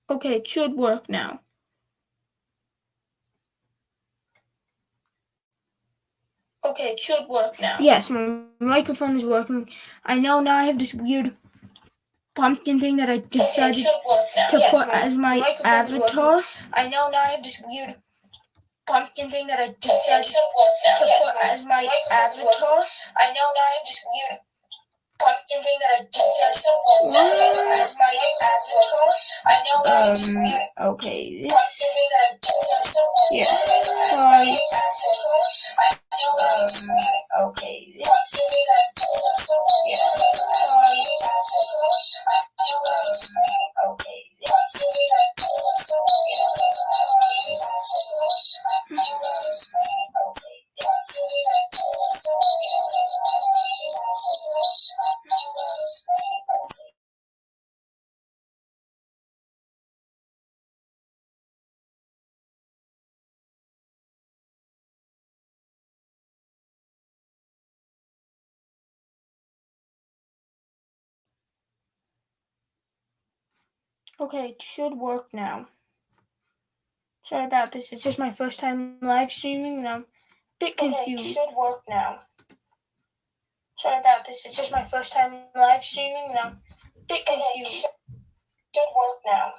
Okay, it should work now. Okay, it should work now. Yes, my microphone is working. I know now I have this weird pumpkin thing that I decided to put as my avatar. I know now I have this weird pumpkin thing that I decided to put as my avatar. I know now I have this weird pumpkin thing that I decided to put as my avatar. I know now I have this weird Okay. pumpkin thing that I decided to put as my avatar. Okay. Okay, it should work now. Sorry about this. It's just my first time live streaming and I'm a bit confused. Okay, it should work now. Sorry about this. It's just my first time live streaming and I'm a bit confused. Should work now.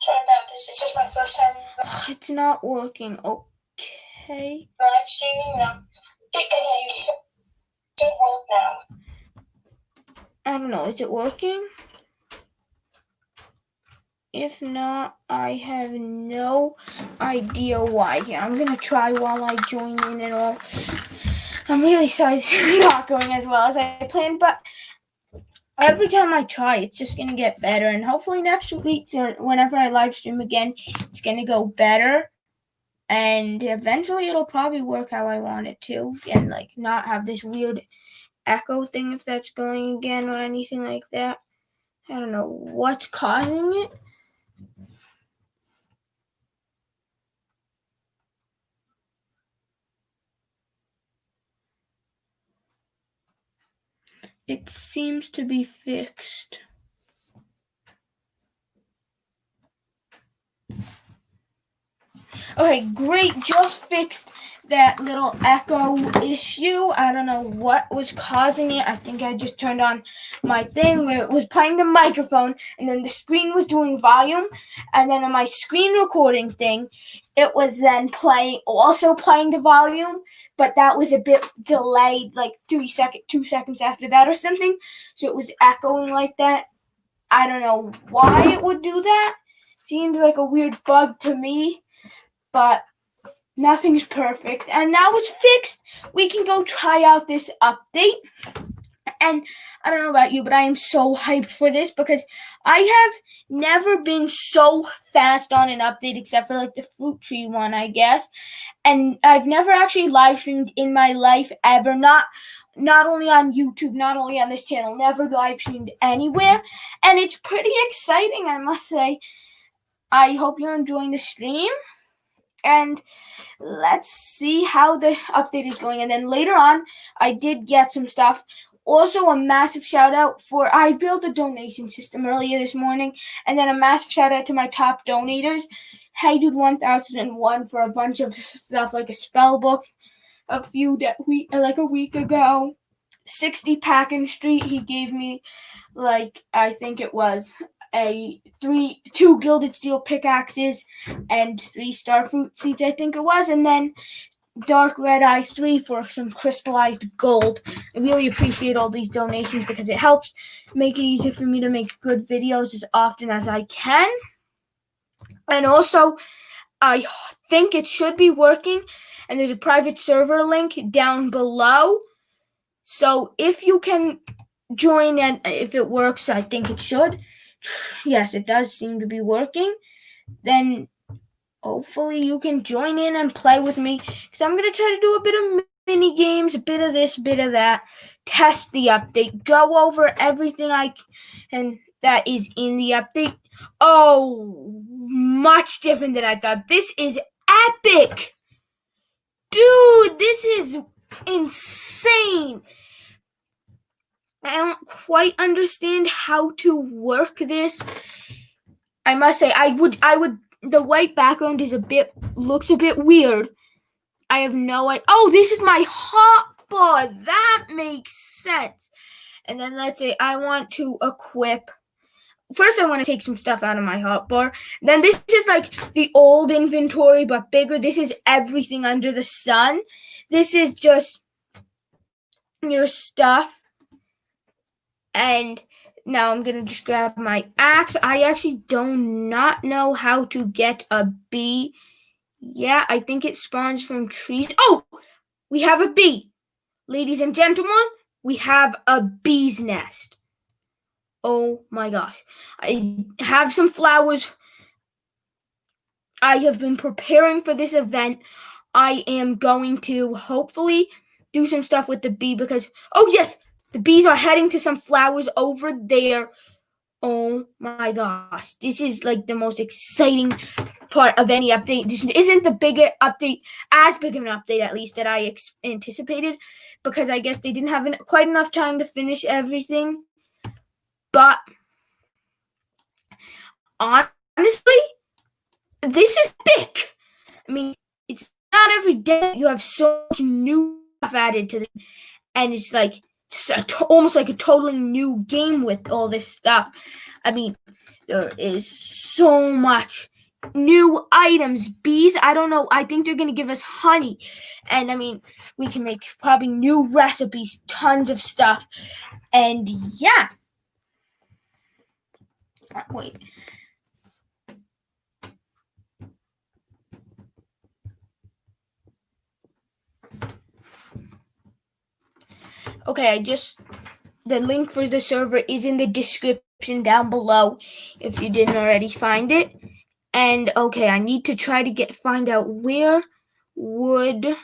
Sorry about this. It's just my first time. It's not working. Okay. Live streaming and I'm a bit confused. Should work now. I don't know. Is it working? If not, I have no idea why. Yeah, I'm gonna try while I join in and all. I'm really sorry it's not going as well as I planned, but every time I try, it's just gonna get better. And hopefully next week or whenever I live stream again, it's gonna go better. And eventually it'll probably work how I want it to. And like not have this weird echo thing if that's going again or anything like that. I don't know what's causing it. It seems to be fixed. Okay, great. Just fixed that little echo issue. I don't know what was causing it. I think I just turned on my thing where it was playing the microphone and then the screen was doing volume. And then on my screen recording thing, it was then also playing the volume, but that was a bit delayed, like 2 seconds after that or something. So it was echoing like that. I don't know why it would do that. Seems like a weird bug to me, but nothing's perfect. And now it's fixed. We can go try out this update. And I don't know about you, but I am so hyped for this because I have never been so fast on an update except for like the fruit tree one, I guess. And I've never actually live streamed in my life ever. Not only on YouTube, not only on this channel, never live streamed anywhere. And it's pretty exciting, I must say. I hope you're enjoying the stream. And let's see how the update is going. And then later on, I did get some stuff. Also, a massive shout out I built a donation system earlier this morning, and then a massive shout out to my top donators. Hey Dude 1001 for a bunch of stuff like a spell book, a week ago. 60 Packing Street, he gave me I think it was two gilded steel pickaxes and 3 starfruit seeds, I think it was, and then dark red eye 3 for some crystallized gold. I really appreciate all these donations because it helps make it easier for me to make good videos as often as I can. And also, I think it should be working, and there's a private server link down below. So if you can join, and if it works, I think it should. Yes, it does seem to be working. Then hopefully you can join in and play with me, because I'm going to try to do a bit of mini games, a bit of this, a bit of that, test the update, go over everything I can that is in the update. Oh, much different than I thought. This is epic. Dude, this is insane. I don't quite understand how to work this. I must say, I would. The white background looks a bit weird. I have no idea. Oh, this is my hotbar. That makes sense. And then let's say I want to equip. First, I want to take some stuff out of my hotbar. Then this is like the old inventory, but bigger. This is everything under the sun. This is just your stuff. And now I'm going to just grab my axe. I actually do not know how to get a bee. Yeah, I think it spawns from trees. Oh, we have a bee. Ladies and gentlemen, we have a bee's nest. Oh my gosh. I have some flowers. I have been preparing for this event. I am going to hopefully do some stuff with the bee because, oh yes, the bees are heading to some flowers over there. Oh my gosh. This is like the most exciting part of any update. This isn't the bigger update, as big of an update at least that I anticipated, because I guess they didn't have quite enough time to finish everything. But honestly, this is big. I mean, it's not every day you have so much new stuff added to it, and it's like almost like a totally new game with all this stuff. I mean, there is so much new items. Bees, I don't know. I think they're going to give us honey. And I mean, we can make probably new recipes, tons of stuff. And yeah. Wait. Okay, the link for the server is in the description down below if you didn't already find it. And okay, I need to try to find out where would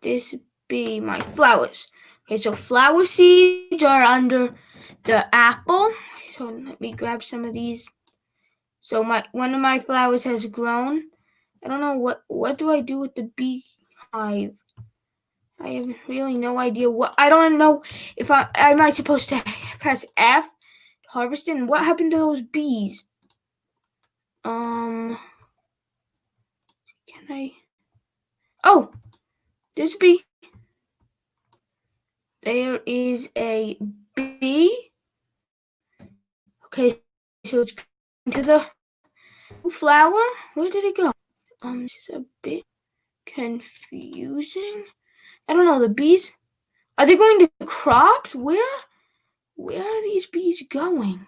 this be. My flowers. Okay, so flower seeds are under the apple. So let me grab some of these. So one of my flowers has grown. I don't know what do I do with the beehive. I have really no idea what. I don't know if am I supposed to press F to harvest it? And what happened to those bees? Can I? Oh, there's a bee. There is a bee. Okay, so it's going to the flower. Where did it go? This is a bit confusing. I don't know. The bees. Are they going to crops? Where are these bees going?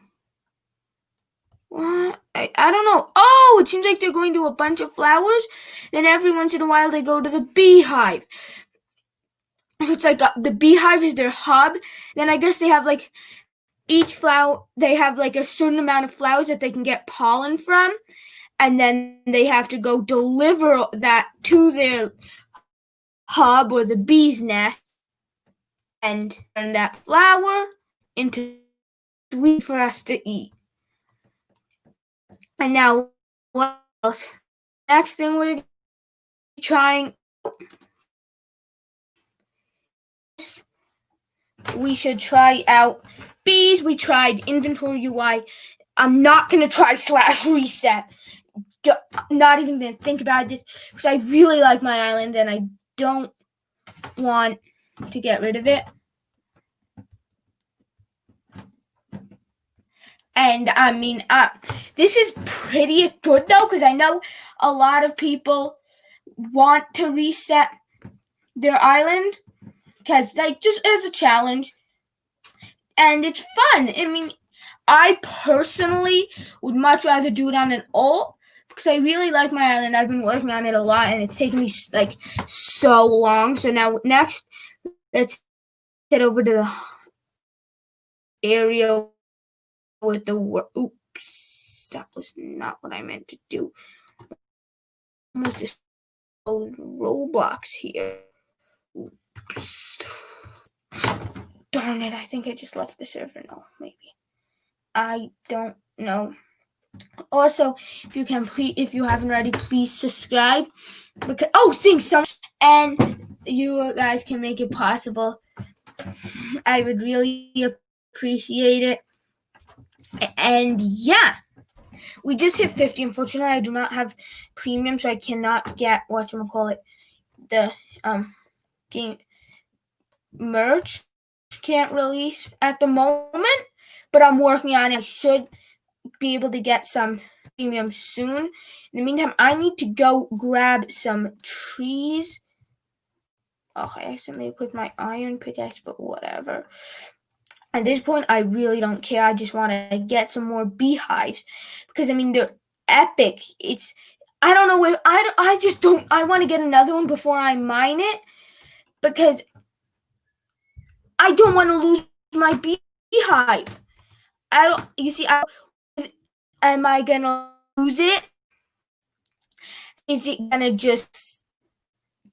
What? I don't know. Oh, it seems like they're going to a bunch of flowers. Then every once in a while they go to the beehive. So it's like the beehive is their hub. Then I guess they have like each flower, they have like a certain amount of flowers that they can get pollen from. And then they have to go deliver that to their hub or the bee's nest and turn that flower into sweet for us to eat. And now, what else? Next thing we're trying, we should try out bees. We tried inventory UI. I'm not going to try /reset. Not even going to think about this because I really like my island and I don't want to get rid of it. And I mean, this is pretty good though, because I know a lot of people want to reset their island because, like, just as a challenge, and it's fun. I mean, I personally would much rather do it on an alt because I really like my island. I've been working on it a lot, and it's taken me like so long. So now, next, let's head over to the area with the oops, that was not what I meant to do. Almost just Roblox here. Oops. Darn it, I think I just left the server. No, maybe. I don't know. Also, if you haven't already, please subscribe. Because thanks so much. And you guys can make it possible. I would really appreciate it. And yeah, we just hit 50. Unfortunately, I do not have premium, so I cannot get whatchamacallit, the game merch. Can't release at the moment, but I'm working on it. I should be able to get some premium soon. In the meantime, I need to go grab some trees. Oh, I accidentally equipped my iron pickaxe, but whatever. At this point, I really don't care. I just want to get some more beehives because, I mean, they're epic. I don't know if I just don't. I want to get another one before I mine it because I don't want to lose my beehive. Am I gonna lose it? Is it gonna just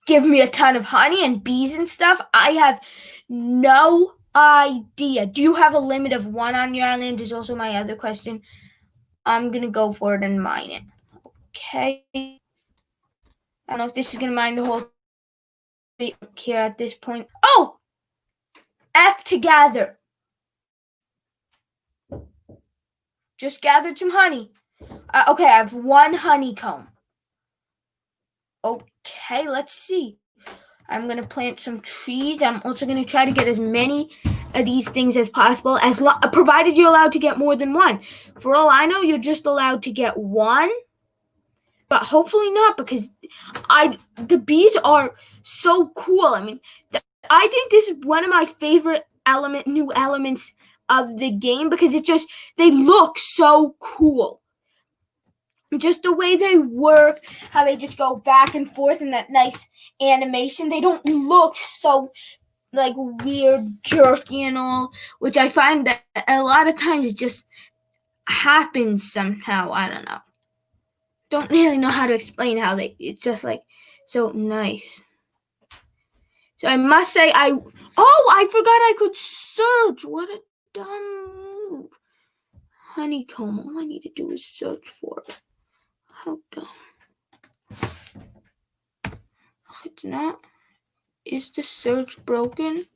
give me a ton of honey and bees and stuff? I have no idea. Do you have a limit of 1 on your island? Is also my other question. I'm gonna go for it and mine it. Okay. I don't know if this is gonna mine the whole thing here at this point. Oh! F to gather. Just gathered some honey. Okay, I have 1 honeycomb. Okay, let's see. I'm going to plant some trees. I'm also going to try to get as many of these things as possible, provided you're allowed to get more than 1. For all I know, you're just allowed to get 1, but hopefully not, because the bees are so cool. I mean, I think this is one of my favorite new elements of the game because they look so cool. Just the way they work, how they just go back and forth in that nice animation. They don't look so like weird, jerky and all, which I find that a lot of times it just happens somehow. I don't know. Don't really know how to explain how it's just like so nice. So I must say I forgot I could search. What a dumb move. Honeycomb. All I need to do is search for it. How dumb. It's not. Is the search broken?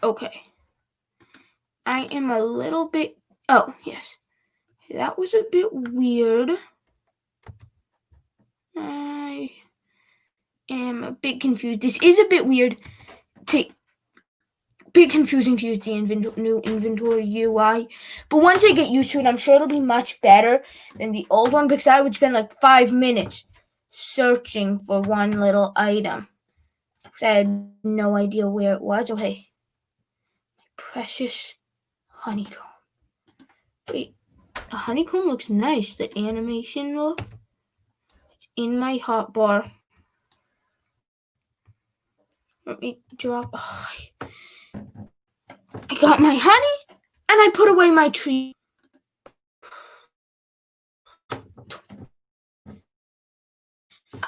Okay. I am a little bit. Oh, yes. That was a bit weird. I am a bit confused. This is a bit weird. Bit confusing to use the new inventory UI. But once I get used to it, I'm sure it'll be much better than the old one because I would spend like 5 minutes searching for one little item because I had no idea where it was. Okay. My precious honeycomb. Wait, the honeycomb looks nice. The animation look. It's in my hotbar. Let me drop. Oh, I got my honey and I put away my tree.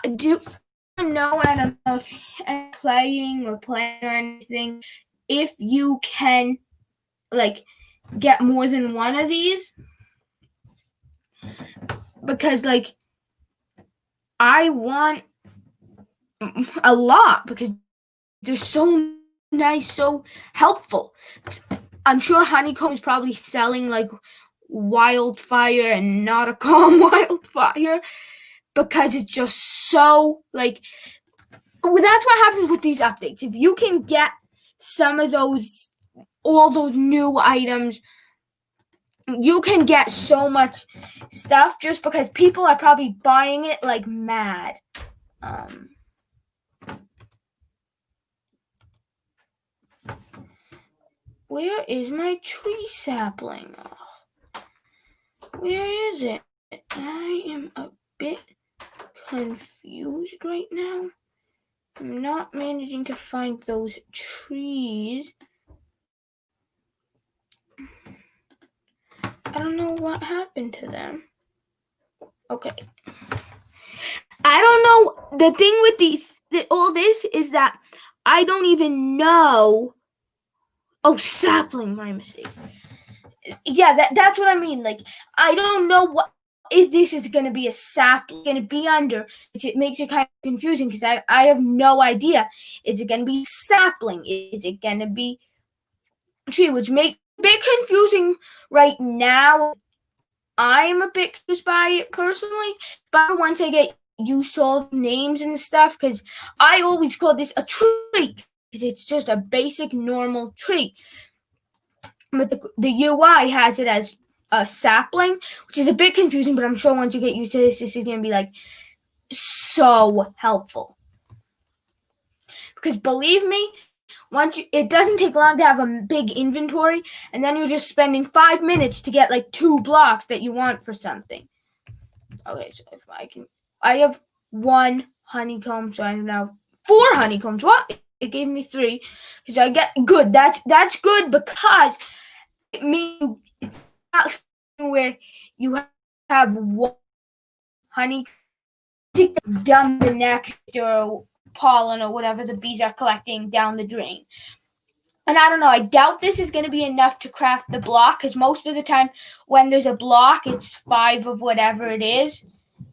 I don't know if I'm playing or anything. If you can, like, get more than 1 of these, because like I want a lot because they're so nice, so helpful. I'm sure honeycomb is probably selling like wildfire and not a calm wildfire because it's just so like that's what happens with these updates. If you can get some of all those new items, you can get so much stuff just because people are probably buying it like mad. Where is my tree sapling? Oh, where is it? I am a bit confused right now. I'm not managing to find those trees. I don't know what happened to them. Okay. I don't know. The thing with all this is that I don't even know. Oh, sapling, my mistake. Yeah, that's what I mean. Like, I don't know what if this is going to be a sapling, going to be under. It makes it kind of confusing because I have no idea. Is it going to be sapling? Is it going to be tree, which makes it a bit confusing right now. I'm a bit confused by it personally, but once I get used to all the names and stuff, because I always call this a tree, because it's just a basic normal tree. But the UI has it as a sapling, which is a bit confusing, but I'm sure once you get used to this is going to be like so helpful. Because believe me, it doesn't take long to have a big inventory, and then you're just spending 5 minutes to get like 2 blocks that you want for something. Okay, so if I have 1 honeycomb, so I have now 4 honeycombs. What? It gave me 3, because I get good. That's good, because it means it's not where you have 1 honey dump the nectar, pollen, or whatever the bees are collecting down the drain. And I don't know, I doubt this is going to be enough to craft the block, because most of the time when there's a block, it's 5 of whatever it is.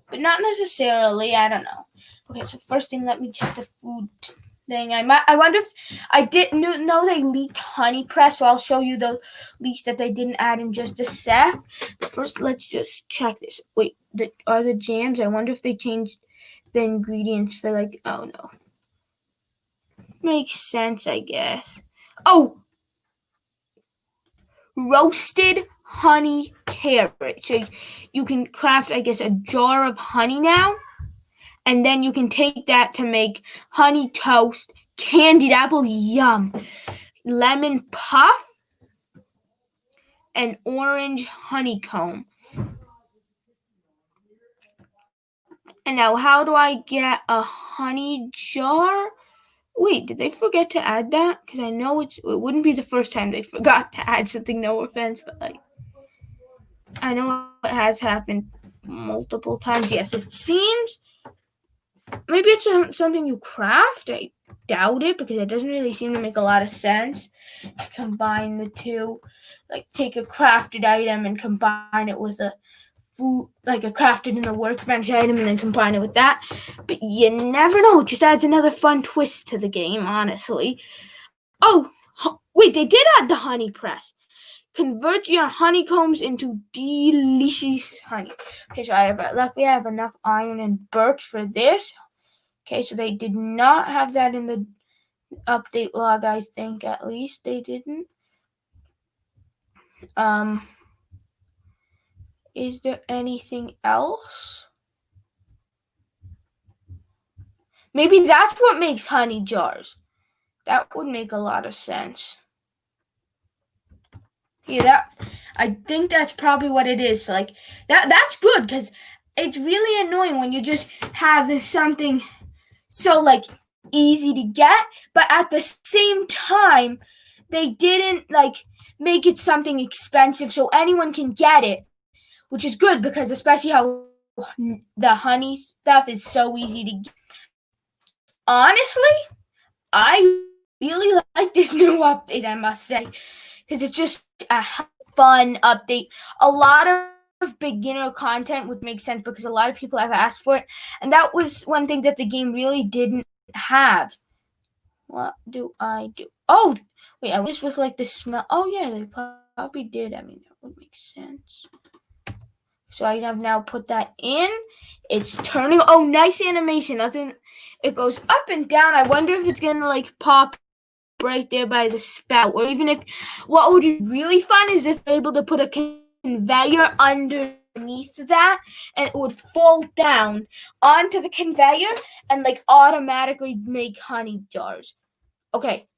But not necessarily, I don't know. Okay, so first thing, let me check the food thing. I wonder if I didn't know they leaked honey press, so I'll show you the leaks that they didn't add in just a sec. But first, let's just check this. Wait, are the jams? I wonder if they changed the ingredients for like, oh no. Makes sense, I guess. Oh! Roasted honey carrot. So you can craft, I guess, a jar of honey now. And then you can take that to make honey toast, candied apple, yum, lemon puff, and orange honeycomb. And now, how do I get a honey jar? Wait, did they forget to add that? Because I know it wouldn't be the first time they forgot to add something, no offense, but like, I know it has happened multiple times. Yes, it seems. Maybe it's something you craft. I doubt it, because it doesn't really seem to make a lot of sense to combine the two. Like, take a crafted item and combine it with a food, like a crafted in the workbench item, and then combine it with that. But you never know. It just adds another fun twist to the game, honestly. Oh, wait, they did add the honey press. Convert your honeycombs into delicious honey. Okay, so luckily I have enough iron and birch for this. Okay, so they did not have that in the update log, I think, at least they didn't. Is there anything else? Maybe that's what makes honey jars. That would make a lot of sense. Yeah, I think that's probably what it is. So, like, that's good, because it's really annoying when you just have something so like easy to get, but at the same time they didn't like make it something expensive so anyone can get it, which is good, because especially how the honey stuff is so easy to get. Honestly, I really like this new update, I must say, because it's just a fun update. A lot of beginner content would make sense, because a lot of people have asked for it, and that was one thing that the game really didn't have. What do I do? Oh, wait, I was with like the smell. Oh yeah, they probably did. I mean, that would make sense. So I have now put that in. It's turning. Oh, nice animation. Nothing. It goes up and down. I wonder if it's gonna like pop right there by the spout, or even if. What would be really fun is if they're able to put a conveyor underneath that, and it would fall down onto the conveyor and like automatically make honey jars. Okay,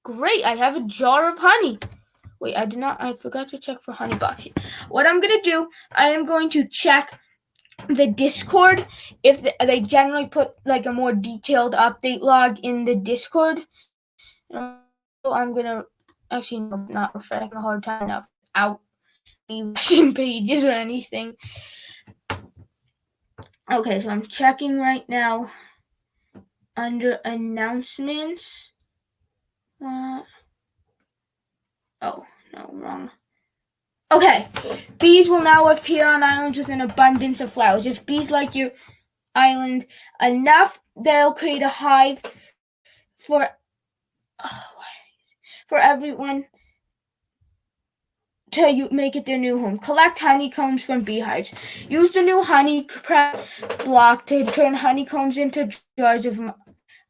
great. I have a jar of honey. Wait, I forgot to check for honey box here. What I'm going to do, I am going to check the Discord if they generally put like a more detailed update log in the Discord. I'm going to actually not refreshing a hard time enough without any pages or anything. Okay, so I'm checking right now under announcements. Oh, no, wrong. Okay, bees will now appear on islands with an abundance of flowers. If bees like your island enough, they'll create a hive for everyone to make it their new home. Collect honeycombs from beehives. Use the new honey block to turn honeycombs into jars of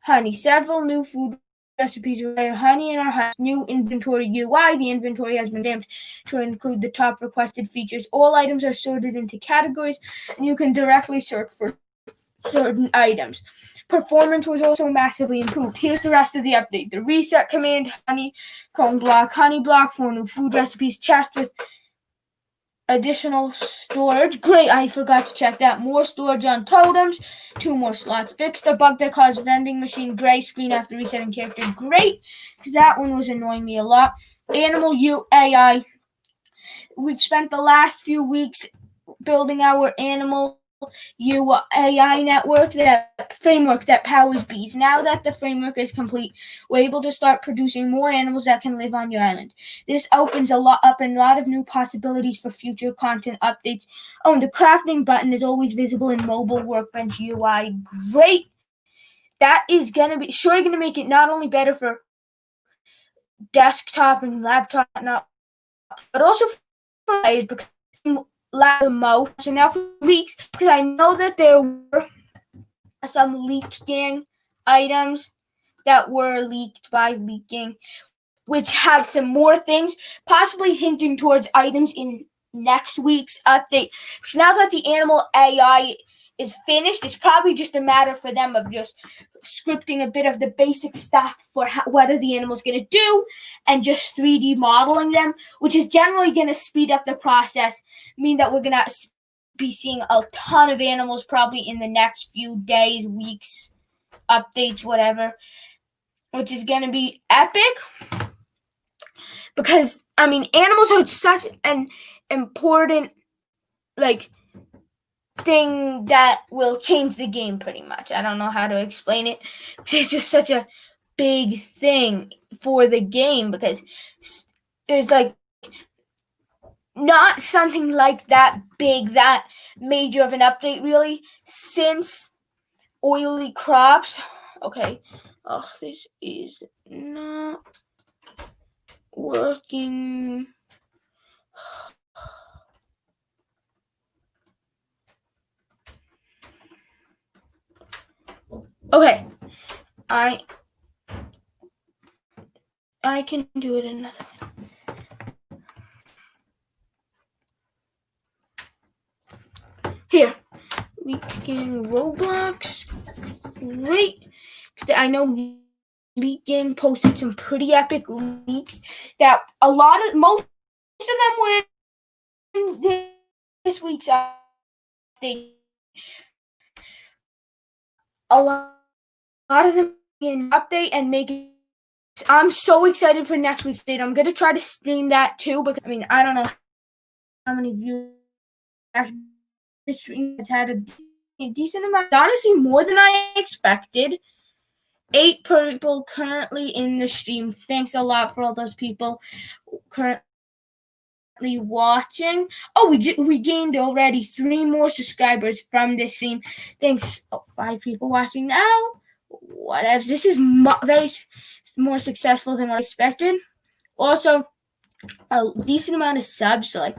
honey. Several new food recipes require honey in our house. New inventory UI. The inventory has been revamped to include the top requested features. All items are sorted into categories, and you can directly search for certain items. Performance was also massively improved. Here's the rest of the update. The reset command, honeycomb block, honey block, 4 new food recipes, chest with additional storage. Great, I forgot to check that. More storage on totems, 2 more slots. Fixed the bug that caused vending machine gray screen after resetting character. Great, because that one was annoying me a lot. Animal AI. We've spent the last few weeks building our animal AI network, that framework that powers bees. Now that the framework is complete, we're able to start producing more animals that can live on your island. This opens up a lot of new possibilities for future content updates. Oh, and the crafting button is always visible in mobile workbench UI. Great. That is gonna make it not only better for desktop and laptop, but also for players, because the most. And now for leaks, because I know that there were some leaking items that were leaked by leaking, which have some more things, possibly hinting towards items in next week's update. Because now that the animal AI is finished, it's probably just a matter for them of just scripting a bit of the basic stuff for what are the animals going to do, and just 3D modeling them, which is generally going to speed up the process, mean that we're going to be seeing a ton of animals probably in the next few days, weeks, updates, whatever, which is going to be epic. Because, I mean, animals are such an important, thing that will change the game pretty much. I don't know how to explain it. It's just such a big thing for the game, because it's not something like that big, that major of an update really, since oily crops. Okay. Oh, this is not working. Okay, I can do it another way. Here, we can Roblox. Great. I know Leak Gang posted some pretty epic leaks that most of them were in this week's update. A lot of them in update and make it. I'm so excited for next week's update. I'm gonna try to stream that too, because I don't know how many views this stream has had a decent amount. Honestly, more than I expected. 8 people currently in the stream. Thanks a lot for all those people currently watching. Oh, we gained already 3 more subscribers from this stream. Thanks. 5 people watching now. Whatever. This is very more successful than what I expected. Also, a decent amount of subs. So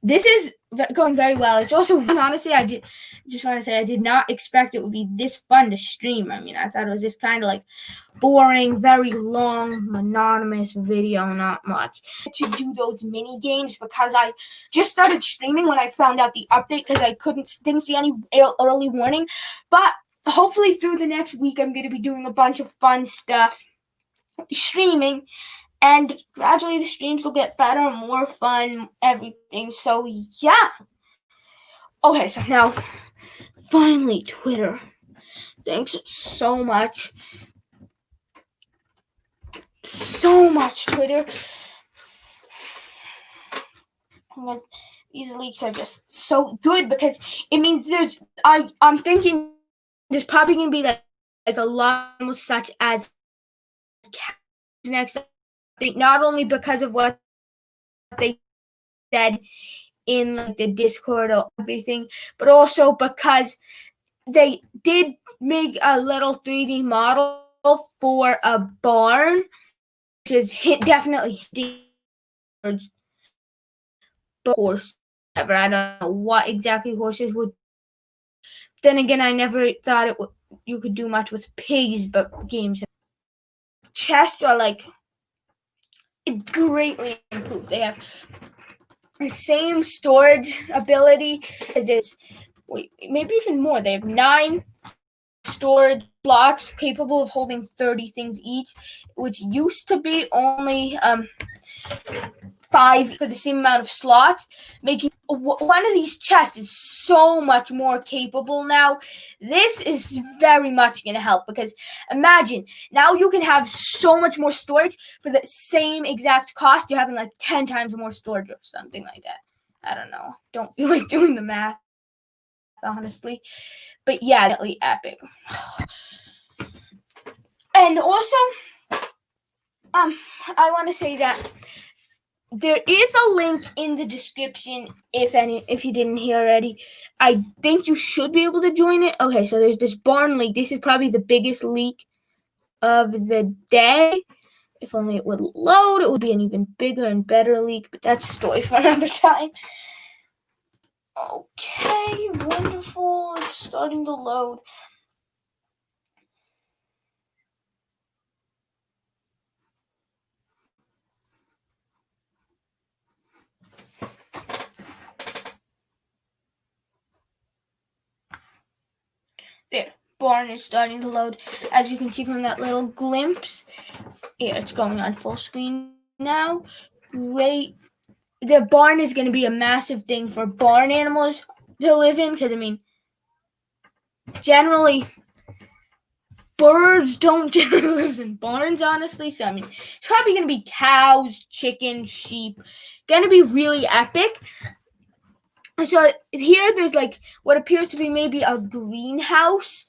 this is going very well. It's also, honestly, I did not expect it would be this fun to stream. I thought it was just kind of boring, very long, monotonous video, not much. To do those mini games, because I just started streaming when I found out the update, because I didn't see any early warning. But hopefully through the next week, I'm going to be doing a bunch of fun stuff, streaming. And gradually the streams will get better, more fun, everything. So, yeah. Okay, so now, finally, Twitter. Thanks so much. So much, Twitter. These leaks are just so good, because it means I'm thinking there's probably going to be a lot such as next. Not only because of what they said in the Discord or everything, but also because they did make a little 3D model for a barn, which is definitely horse. Ever. I don't know what exactly horses would. Then again, I never thought you could do much with pigs, but games. Chests are like greatly improved. They have the same storage ability as it's maybe even more. They have 9 storage blocks capable of holding 30 things each, which used to be only 5 for the same amount of slots, making one of these chests is so much more capable now. This is very much going to help because imagine now you can have so much more storage for the same exact cost. You're having like 10 times more storage or something like that. I don't know. Don't feel like doing the math, honestly. But yeah, definitely epic. And also, I want to say that there is a link in the description if you didn't hear already. I think you should be able to join it. Okay, so there's this barn leak. This is probably the biggest leak of the day. If only it would load, it would be an even bigger and better leak, but that's a story for another time. Okay, wonderful. It's starting to load. There, barn is starting to load. As you can see from that little glimpse, yeah, it's going on full screen now. Great. The barn is going to be a massive thing for barn animals to live in because, I mean, generally, birds don't generally live in barns, honestly. So, I mean, it's probably going to be cows, chickens, sheep. Going to be really epic. So here there's like what appears to be maybe a greenhouse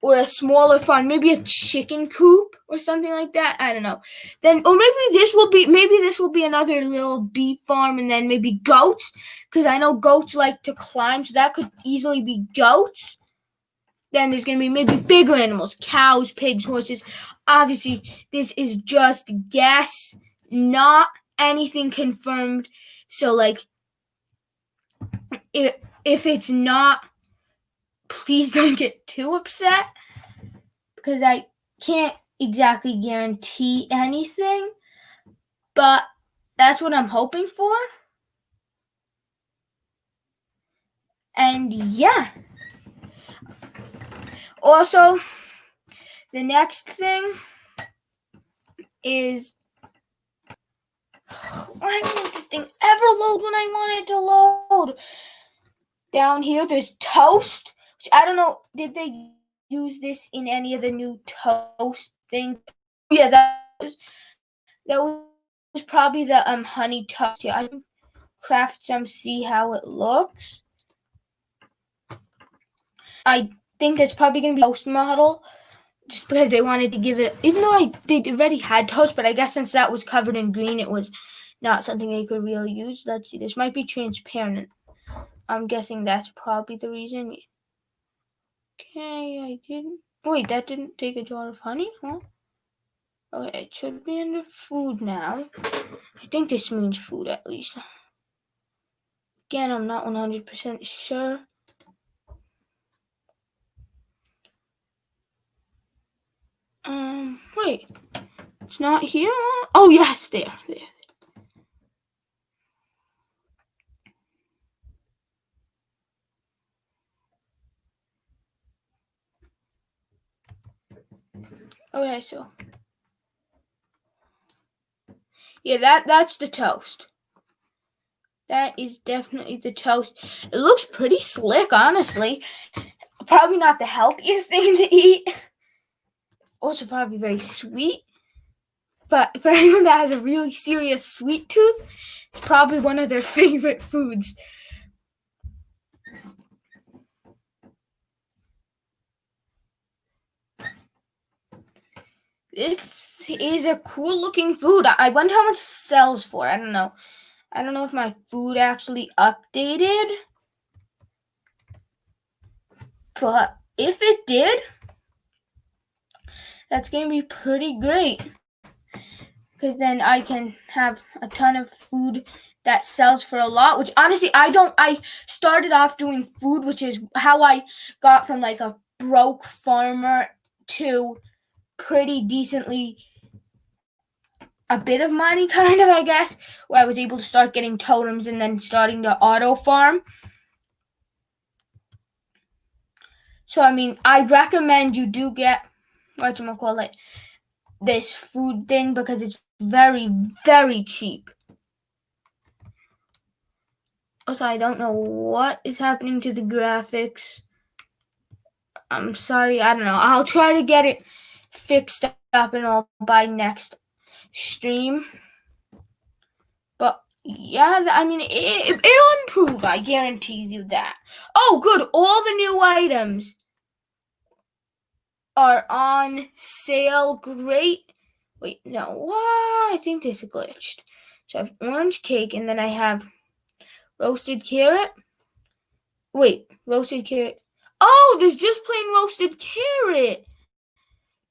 or a smaller farm, maybe a chicken coop or something like that. I don't know. Then, or maybe this will be another little bee farm, and then maybe goats, because I know goats like to climb, so that could easily be goats. Then there's gonna be maybe bigger animals, cows, pigs, horses. Obviously, this is just guess, not anything confirmed. So like, if it's not, please don't get too upset, because I can't exactly guarantee anything, but that's what I'm hoping for. And yeah. Also, the next thing is, why won't this thing ever load when I want it to load? Down here, there's toast, which I don't know, did they use this in any of the new toast things? Yeah, that was probably the honey toast. Yeah, I can craft some, see how it looks. I think it's probably going to be a toast model, just because they wanted to give it, even though they already had toast, but I guess since that was covered in green, it was not something they could really use. Let's see, this might be transparent. I'm guessing that's probably the reason. Okay, I didn't. Wait, that didn't take a jar of honey, huh? Okay, it should be under food now. I think this means food at least. Again, I'm not 100% sure. Wait. It's not here? Oh, yes, there. Okay, so. Yeah, that's the toast. That is definitely the toast. It looks pretty slick, honestly. Probably not the healthiest thing to eat. Also probably very sweet. But for anyone that has a really serious sweet tooth, it's probably one of their favorite foods. This is a cool looking food. I wonder how much it sells for. I don't know. I don't know if my food actually updated. But if it did, that's going to be pretty great. Because then I can have a ton of food that sells for a lot, which honestly I started off doing food, which is how I got from like a broke farmer to pretty decently a bit of money, kind of, I guess, where I was able to start getting totems and then starting to auto farm. So I mean, I recommend you do get whatchamacallit, this food thing, because it's very, very cheap. Also, I don't know what is happening to the graphics. I'm sorry, I don't know. I'll try to get it fixed up and all by next stream. But yeah, I mean, it'll improve. I guarantee you that. Oh, good. All the new items are on sale. Great. Wait, no. I think this glitched. So I have orange cake, and then I have roasted carrot. Wait, roasted carrot. Oh, there's just plain roasted carrot.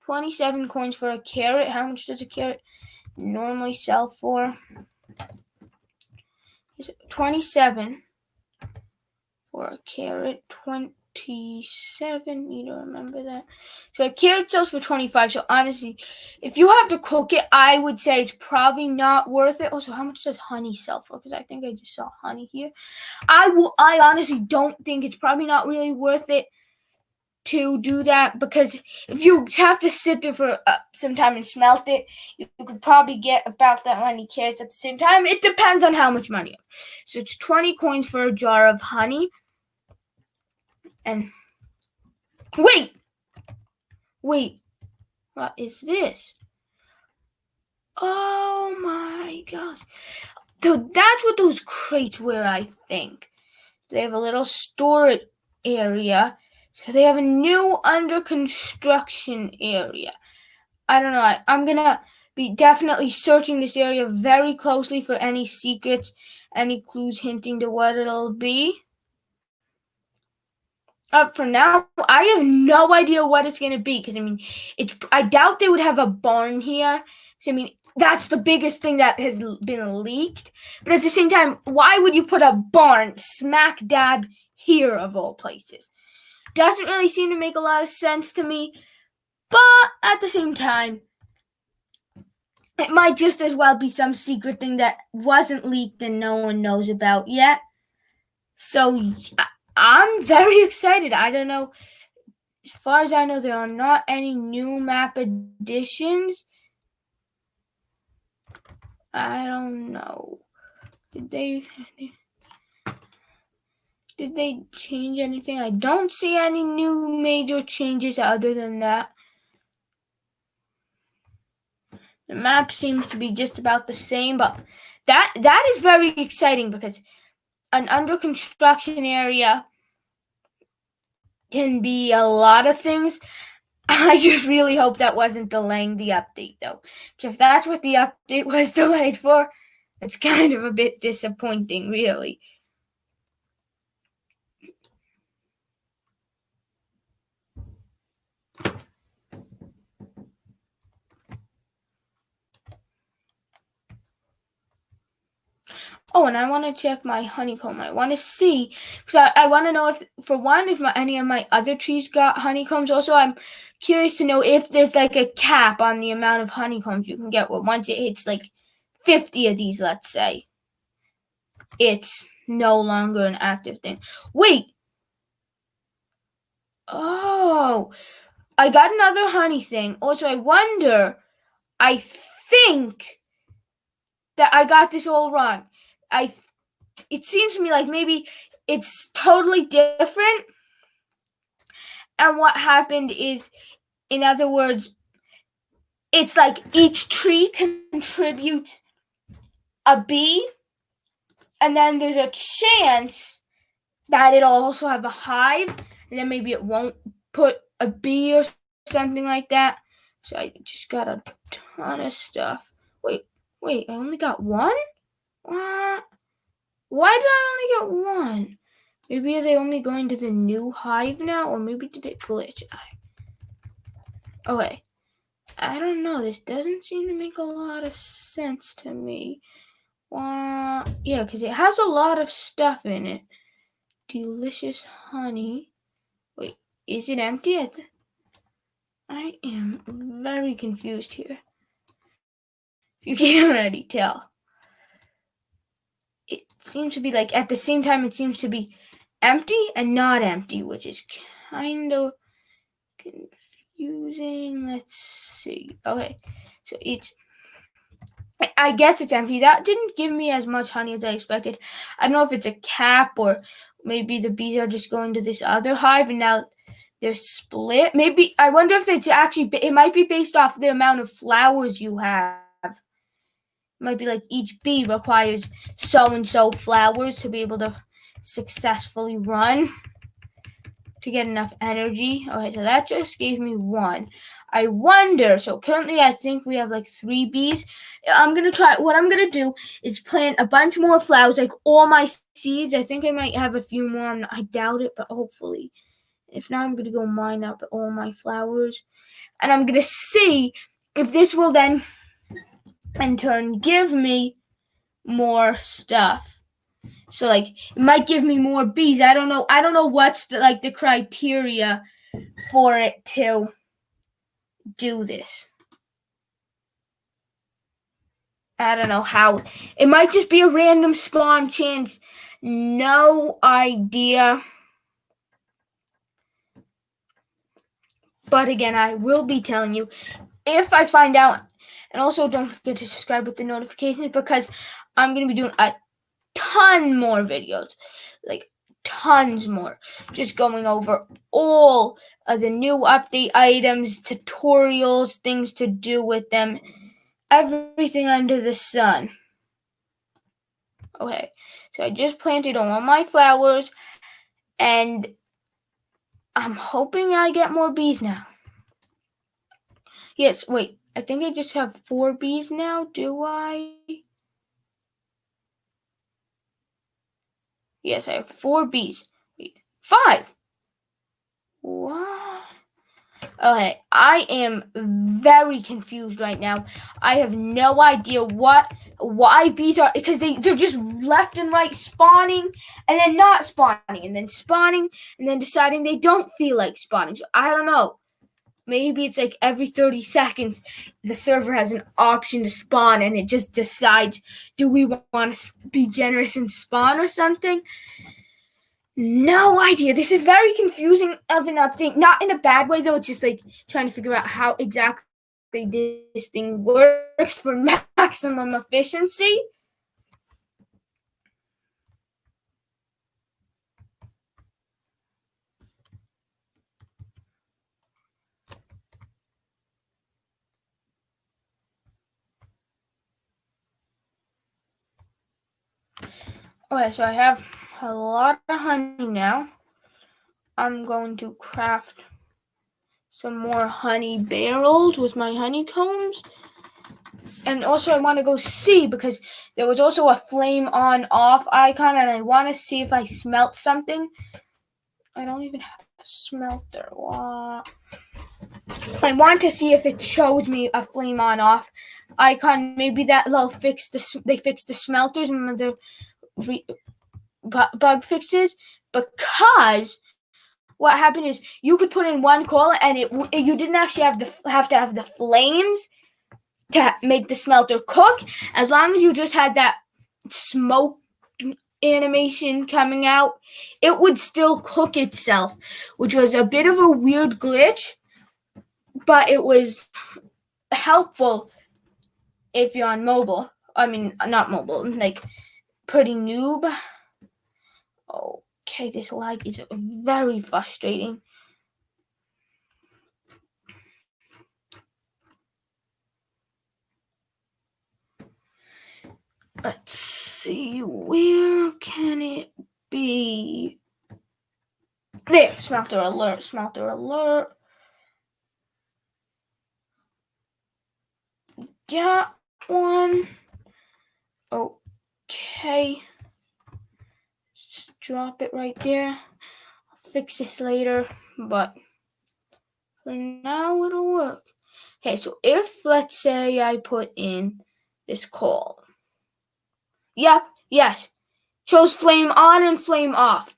27 coins for a carrot. How much does a carrot normally sell for? 27 for a carrot. 27. You don't remember that. So a carrot sells for 25. So honestly, if you have to cook it, I would say it's probably not worth it. Also, how much does honey sell for? Because I think I just saw honey here. I honestly don't think it's probably not really worth it to do that, because if you have to sit there for some time and smelt it, you could probably get about that many carrots at the same time. It depends on how much money you have. So it's 20 coins for a jar of honey. And wait, what is this? Oh my gosh. So that's what those crates were, I think. They have a little storage area. So they have a new under construction area. I don't know. I'm going to be definitely searching this area very closely for any secrets, any clues hinting to what it'll be. For now, I have no idea what it's going to be, because, I mean, I doubt they would have a barn here. So, I mean, that's the biggest thing that has been leaked. But at the same time, why would you put a barn smack dab here of all places? Doesn't really seem to make a lot of sense to me. But at the same time, it might just as well be some secret thing that wasn't leaked and no one knows about yet. So I'm very excited. I don't know. As far as I know, there are not any new map additions. I don't know. Did they change anything? I don't see any new major changes other than that. The map seems to be just about the same, but that is very exciting, because an under construction area can be a lot of things. I just really hope that wasn't delaying the update, though. Because if that's what the update was delayed for, it's kind of a bit disappointing, really. Oh, and I want to check my honeycomb. I want to see, because I want to know if any of my other trees got honeycombs. Also, I'm curious to know if there's like a cap on the amount of honeycombs you can get. Well, once it hits like 50 of these, let's say, it's no longer an active thing. Wait. Oh, I got another honey thing. Also, I think that I got this all wrong. It seems to me like maybe it's totally different. And what happened is, in other words, it's like each tree contributes a bee, and then there's a chance that it'll also have a hive, and then maybe it won't put a bee or something like that. So I just got a ton of stuff. Wait, I only got one? What? Why did I only get one? Maybe are they only going to the new hive now? Or maybe did it glitch? Okay. I don't know. This doesn't seem to make a lot of sense to me. Yeah, because it has a lot of stuff in it. Delicious honey. Wait, is it empty? I am very confused here. You can already tell. It seems to be like, at the same time, it seems to be empty and not empty, which is kind of confusing. Let's see. Okay, so I guess it's empty. That didn't give me as much honey as I expected. I don't know if it's a cap or maybe the bees are just going to this other hive and now they're split. Maybe, I wonder if it's actually, it might be based off the amount of flowers you have. It might be like each bee requires so-and-so flowers to be able to successfully run to get enough energy. Okay, so that just gave me 1. I wonder, so currently I think we have like 3 bees. What I'm gonna do is plant a bunch more flowers, like all my seeds. I think I might have a few more. I doubt it, but hopefully. If not, I'm gonna go mine up all my flowers. And I'm gonna see if this will then in turn give me more stuff. So like it might give me more bees. I don't know what's the criteria for it to do this. I don't know how. It might just be a random spawn chance. No idea. But again, I will be telling you if I find out. And also don't forget to subscribe with the notifications because I'm going to be doing a ton more videos. Like tons more. Just going over all of the new update items, tutorials, things to do with them. Everything under the sun. Okay, so I just planted all my flowers and I'm hoping I get more bees now. Yes, wait, I think I just have 4 bees now, do I? Yes, I have 4 bees. Wait, 5! What? Okay, I am very confused right now. I have no idea why bees are, because they're just left and right spawning and then not spawning and then spawning and then deciding they don't feel like spawning. So I don't know. Maybe it's like every 30 seconds the server has an option to spawn and it just decides, do we want to be generous and spawn or something? No idea. This is very confusing of an update. Not in a bad way, though. It's just like trying to figure out how exactly this thing works for maximum efficiency. Okay, so I have a lot of honey now. I'm going to craft some more honey barrels with my honeycombs. And also I want to go see because there was also a flame on off icon and I want to see if I smelt something. I don't even have a smelter. What? I want to see if it shows me a flame on off icon. Maybe that they'll fix they fixed the smelters and the bug fixes, because what happened is you could put in 1 coal and you didn't actually have to have the flames to make the smelter cook. As long as you just had that smoke animation coming out, it would still cook itself, which was a bit of a weird glitch, but it was helpful if you're on mobile. I mean, not mobile, like pretty noob. Okay, this lag is very frustrating. Let's see, where can it be? There, smelter alert, smelter alert. Got one. Okay. Just drop it right there. I'll fix this later, but for now it'll work. Okay, so if, let's say, I put in this coal. Yep, yes. Shows flame on and flame off.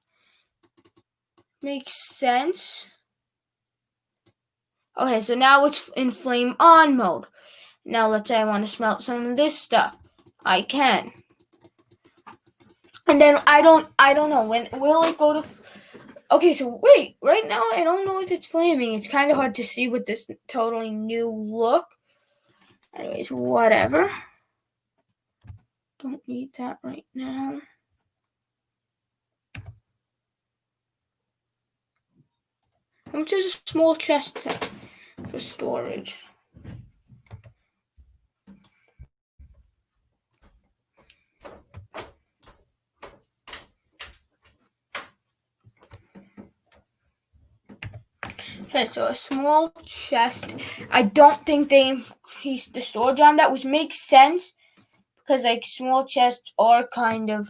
Makes sense. Okay, so now it's in flame on mode. Now let's say I want to smelt some of this stuff. I can. And then I don't know when will it go to. Okay, so wait, right now I don't know if it's flaming. It's kind of hard to see with this totally new look. Anyways, whatever. Don't need that right now. How much is a small chest for storage? Okay, so a small chest. I don't think they increased the storage on that, which makes sense because like small chests are kind of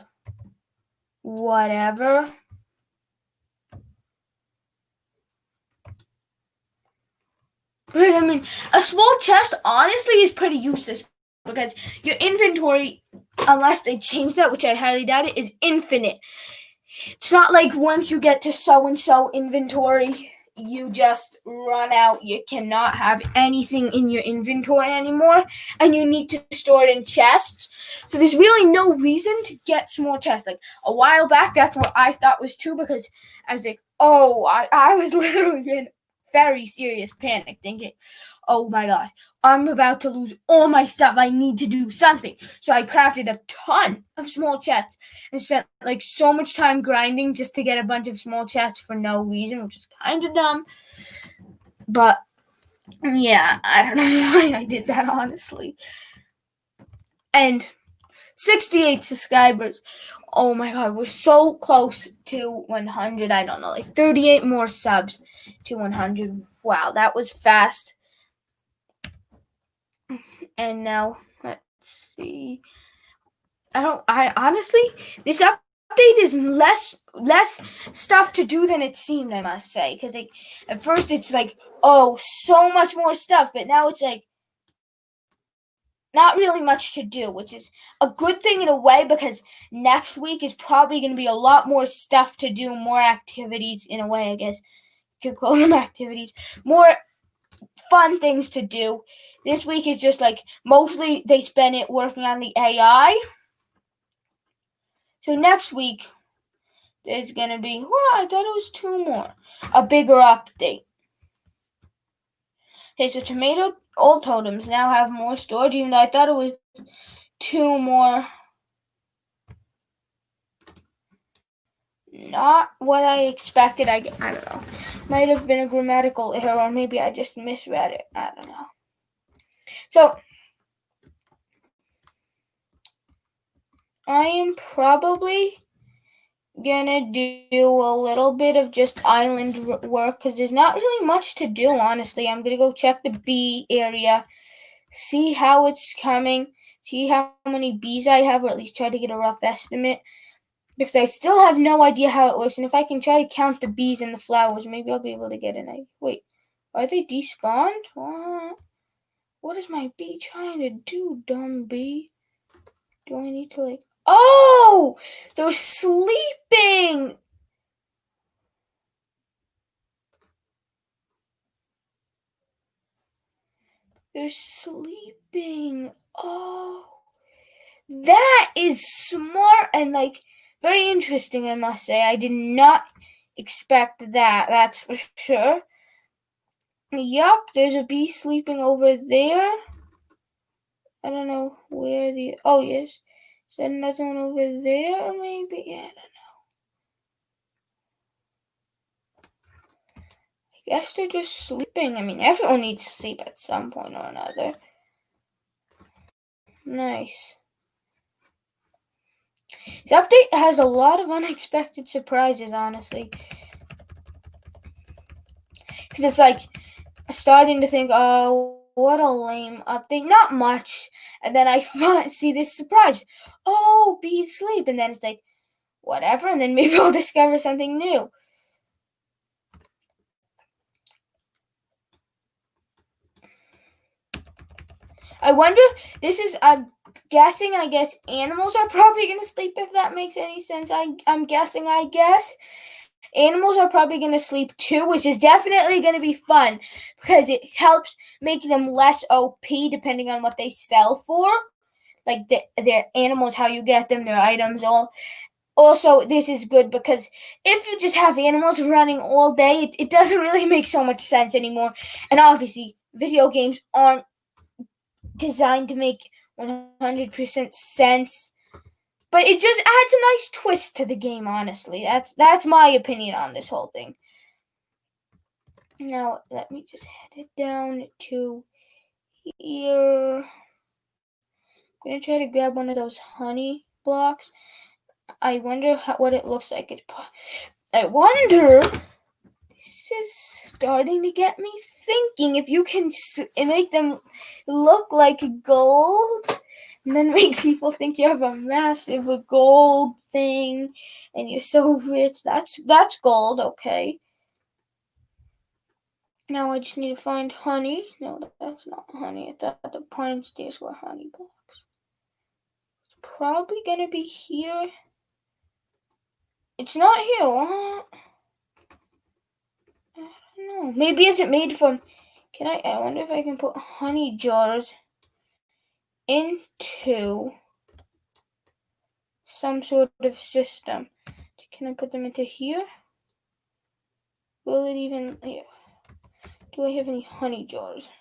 whatever. But I mean, a small chest honestly is pretty useless because your inventory, unless they change that, which I highly doubt it, is infinite. It's not like once you get to so-and-so inventory, you just run out. You cannot have anything in your inventory anymore, and you need to store it in chests. So there's really no reason to get small chests. Like a while back, that's what I thought was true because I was like, oh, I was literally in very serious panic thinking, oh my god, I'm about to lose all my stuff. I need to do something. So I crafted a ton of small chests and spent like so much time grinding just to get a bunch of small chests for no reason, which is kind of dumb. But yeah, I don't know why I did that, honestly. And 68 subscribers. Oh my god, we're so close to 100. I don't know, like 38 more subs to 100. Wow, that was fast. And now let's see. I honestly, this update is less stuff to do than it seemed, I must say, because like at first it's like, oh, so much more stuff, but now it's like not really much to do, which is a good thing in a way because next week is probably going to be a lot more stuff to do, more activities in a way, I guess you could call them activities, more fun things to do. This week is just like mostly they spend it working on the AI. So next week there's gonna be, well, I thought it was 2 more, a bigger update. Okay, so tomato old totems now have more storage, even though I thought it was 2 more. Not what I expected. I don't know. Might have been a grammatical error, or maybe I just misread it. I don't know. So I am probably gonna do a little bit of just island work because there's not really much to do, honestly. I'm gonna go check the bee area, see how it's coming, see how many bees I have, or at least try to get a rough estimate, because I still have no idea how it works. And if I can try to count the bees and the flowers, maybe I'll be able to get an idea. Wait, are they despawned? What is my bee trying to do, dumb bee? Do I need to like... Oh! They're sleeping! They're sleeping. Oh. That is smart and like very interesting, I must say. I did not expect that, that's for sure. Yup, there's a bee sleeping over there. I don't know where the... Oh, yes. Is that another one over there, maybe? Yeah, I don't know. I guess they're just sleeping. I mean, everyone needs to sleep at some point or another. Nice. This update has a lot of unexpected surprises, honestly. Because it's like starting to think, oh, what a lame update. Not much. And then I see this surprise. Oh, bees sleep. And then it's like, whatever. And then maybe I'll discover something new. I wonder, this is, guessing, I guess animals are probably going to sleep, if that makes any sense. I'm guessing, I guess. Animals are probably going to sleep too, which is definitely going to be fun because it helps make them less OP depending on what they sell for. Like their animals, how you get them, their items, all. Also, this is good because if you just have animals running all day, it doesn't really make so much sense anymore. And obviously, video games aren't designed to make 100% sense. But it just adds a nice twist to the game, honestly. That's my opinion on this whole thing. Now, let me just head it down to here. I'm going to try to grab one of those honey blocks. I wonder what it looks like. I wonder, this is starting to get me thinking, if you can make them look like gold and then make people think you have a massive gold thing and you're so rich. That's gold, okay. Now I just need to find honey. No, that's not honey. I thought the pine stairs were honey blocks. It's probably gonna be here. It's not here. I don't know. Maybe is it made from? I wonder if I can put honey jars into some sort of system. Can I put them into here? Will it even here? Do I have any honey jars?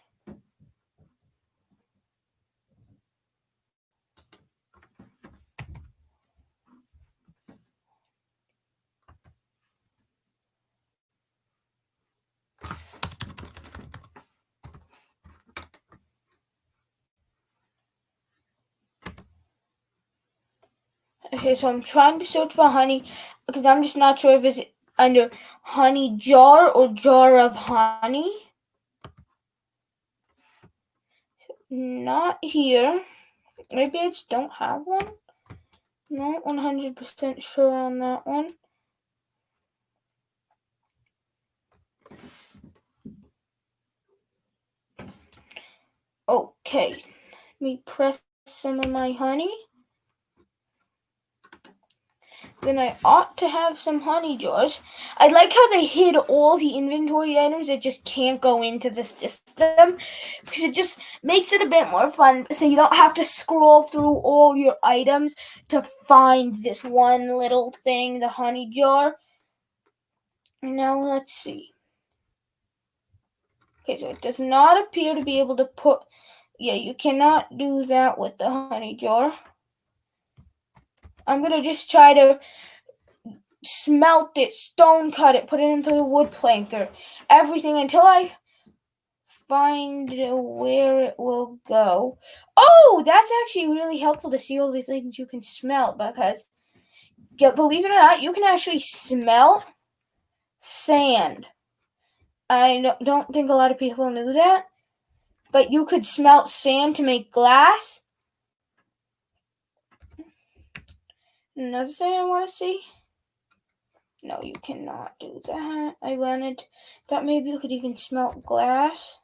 Okay, so I'm trying to search for honey because I'm just not sure if it's under honey jar or jar of honey. Not here. Maybe I just don't have one. Not 100% sure on that one. Okay, let me press some of my honey. Then I ought to have some honey jars. I like how they hid all the inventory items that just can't go into the system, because it just makes it a bit more fun, so you don't have to scroll through all your items to find this one little thing, the honey jar. Now let's see. Okay, so it does not appear to be able to put... Yeah, you cannot do that with the honey jar. I'm going to just try to smelt it, stone cut it, put it into the wood planker, everything until I find where it will go. Oh, that's actually really helpful to see all the things you can smelt, because believe it or not, you can actually smelt sand. I don't think a lot of people knew that, but you could smelt sand to make glass. Another thing I want to see. No, you cannot do that. Thought maybe you could even smelt glass.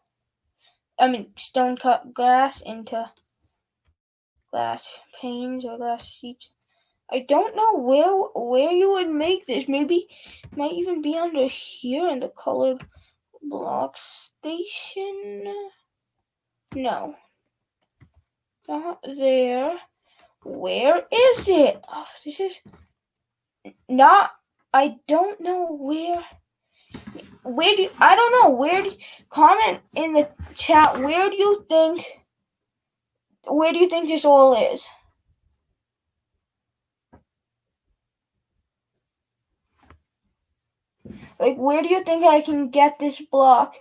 Stone cut glass into glass panes or glass sheets. I don't know where you would make this. Maybe it might even be under here in the colored block station. No, not there. Where is it? Oh, this is not. I don't know where. I don't know. Comment in the chat. Where do you think this all is? Like, where do you think I can get this block?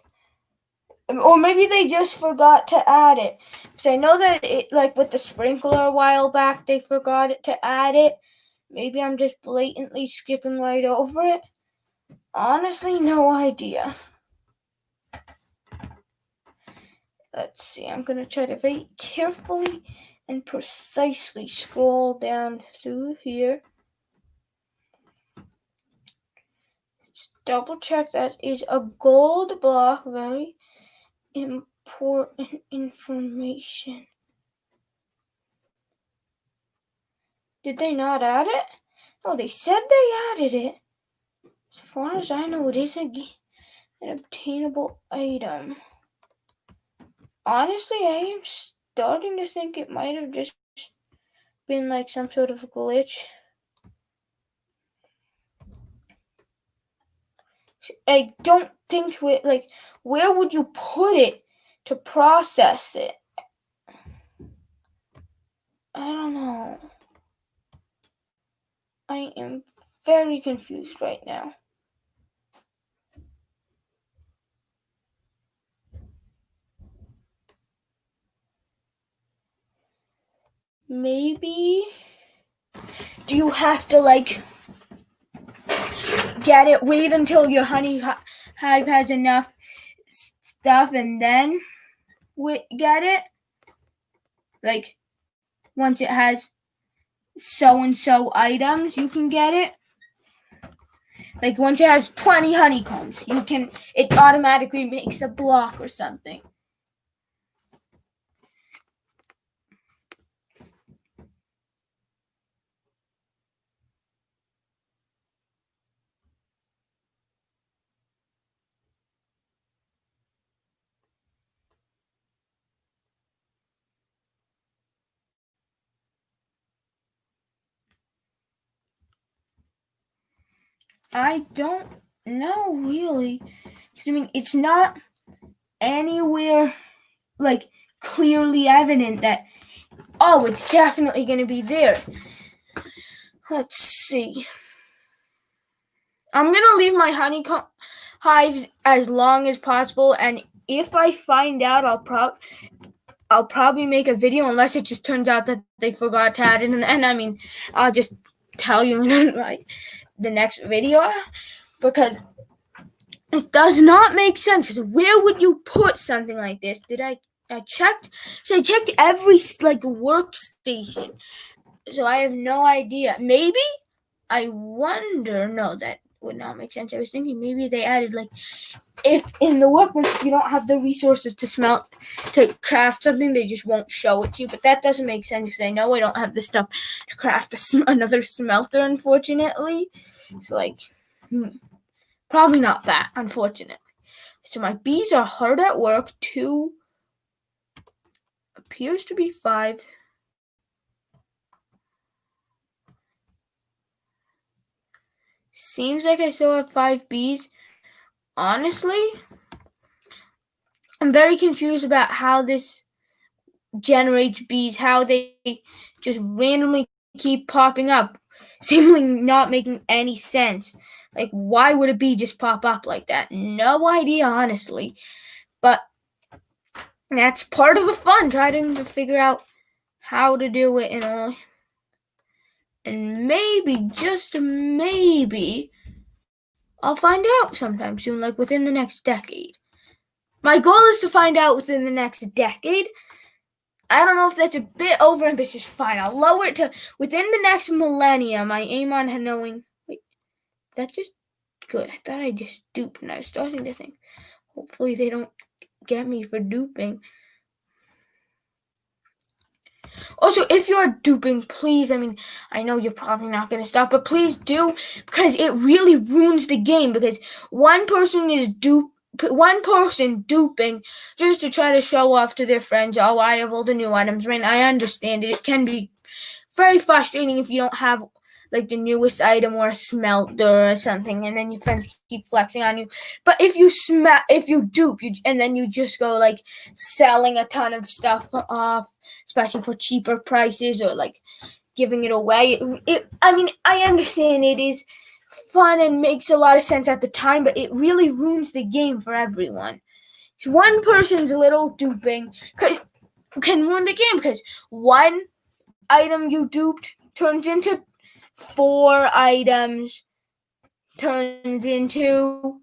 Or maybe they just forgot to add it. Because I know that like with the sprinkler a while back, they forgot to add it. Maybe I'm just blatantly skipping right over it. Honestly, no idea. Let's see. I'm going to try to very carefully and precisely scroll down through here. Just double check that is a gold block. Very important information. Did they not add it? Oh, they said they added it. As far as I know, it is an obtainable item. Honestly, I am starting to think it might have just been like some sort of glitch. I don't think where would you put it to process it? I don't know. I am very confused right now. Maybe do you have to get it, wait until your honey hive has enough stuff and then get it? Like once it has so and so items, you can get it. Like once it has 20 honeycombs, it automatically makes a block or something. I don't know really. Because it's not anywhere clearly evident that, oh, it's definitely going to be there. Let's see. I'm going to leave my honeycomb hives as long as possible, and if I find out, I'll probably make a video, unless it just turns out that they forgot to add it, and I'll just tell you in the next video, because it does not make sense. Because where would you put something like this? I checked? So I checked every workstation, so I have no idea. Maybe I wonder. No, that would not make sense. I was thinking maybe they added if in the workbench you don't have the resources to craft something, they just won't show it to you. But that doesn't make sense because I know I don't have the stuff to craft another smelter, unfortunately. So probably not that, unfortunately. So my bees are hard at work. 2 appears to be 5. Seems like I still have 5 bees. Honestly, I'm very confused about how this generates bees, how they just randomly keep popping up, seemingly not making any sense. Why would a bee just pop up like that? No idea, honestly. But that's part of the fun, trying to figure out how to do it and all. And maybe, just maybe, I'll find out sometime soon, within the next decade. My goal is to find out within the next decade. I don't know if that's a bit overambitious. Fine, I'll lower it to within the next millennium. I aim on knowing. Wait, that's just good. I thought I just duped, and I was starting to think, hopefully they don't get me for duping. Also, if you're duping, please, I know you're probably not going to stop, but please do, because it really ruins the game, because one person duping just to try to show off to their friends, oh, I have all the new items. I understand it. It can be very frustrating if you don't have the newest item or a smelter or something, and then your friends keep flexing on you. But if you dupe, and then you just go selling a ton of stuff off, especially for cheaper prices, or giving it away. I understand it is fun and makes a lot of sense at the time, but it really ruins the game for everyone. So one person's little duping can ruin the game, because one item you duped turns into 4 items, turns into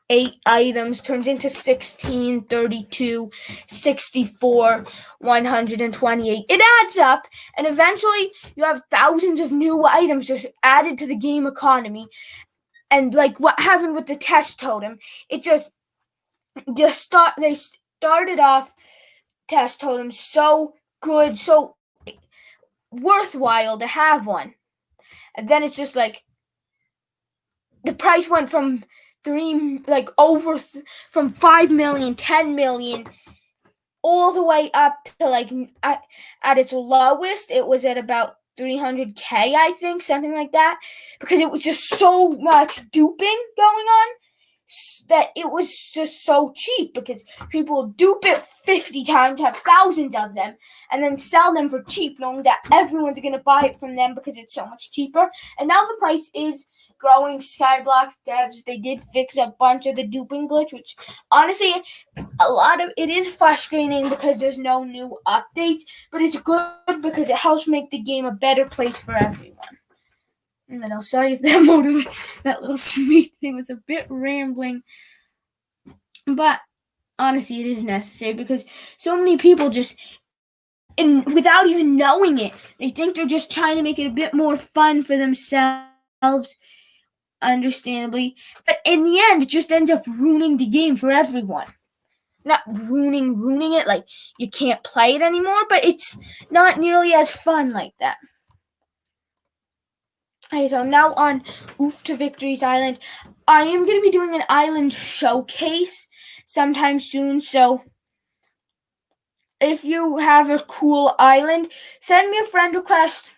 8 items, turns into 16, 32, 64, 128. It adds up, and eventually you have thousands of new items just added to the game economy. And what happened with the test totem, it they started off test totems so good, so worthwhile to have one. And then it's just like the price went from from 5 million, 10 million, all the way up to like at its lowest, it was at about 300K, I think, something like that, because it was just so much duping going on that it was just so cheap, because people dupe it 50 times, have thousands of them, and then sell them for cheap, knowing that everyone's going to buy it from them because it's so much cheaper. And now the price is growing. Skyblock devs, they did fix a bunch of the duping glitch, which honestly, a lot of it is frustrating because there's no new updates, but it's good because it helps make the game a better place for everyone. And then, sorry if that little sweet thing was a bit rambling, but honestly, it is necessary because so many people just, and without even knowing it, they think they're just trying to make it a bit more fun for themselves, understandably, but in the end, it just ends up ruining the game for everyone. Not ruining it, like you can't play it anymore, but it's not nearly as fun like that. Okay, so I'm now on Oof to Victory's Island. I am going to be doing an island showcase sometime soon, so if you have a cool island, send me a friend request,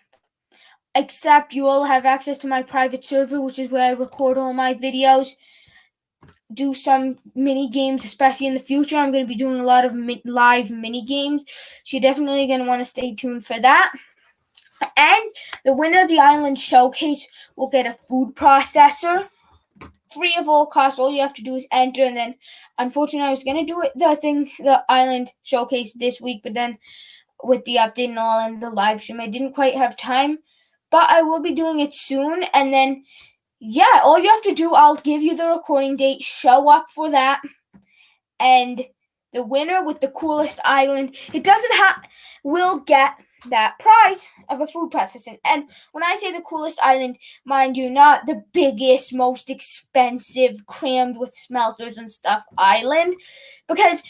except you will have access to my private server, which is where I record all my videos, do some mini games, especially in the future. I'm going to be doing a lot of live mini games, so you're definitely going to want to stay tuned for that. And the winner of the island showcase will get a food processor, free of all cost. All you have to do is enter, and then, unfortunately, I was going to do the island showcase this week, but then with the update and all and the live stream, I didn't quite have time, but I will be doing it soon. And then, yeah, all you have to do, I'll give you the recording date, show up for that, and the winner with the coolest island, will get that prize of a food processing. And when I say the coolest island, mind you, not the biggest, most expensive, crammed with smelters and stuff island, because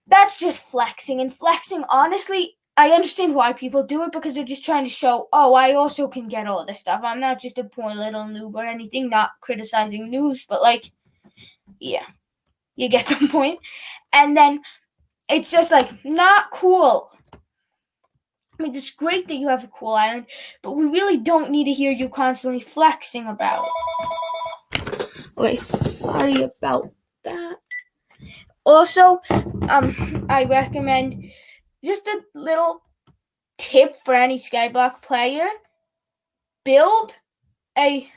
that's just flexing. And flexing, honestly, I understand why people do it, because they're just trying to show, oh, I also can get all this stuff. I'm not just a poor little noob or anything, not criticizing noobs, but like, yeah, you get the point. And then it's just like not cool. I mean, it's great that you have a cool island, but we really don't need to hear you constantly flexing about it. Okay, sorry about that. Also, I recommend just a little tip for any skyblock player: build a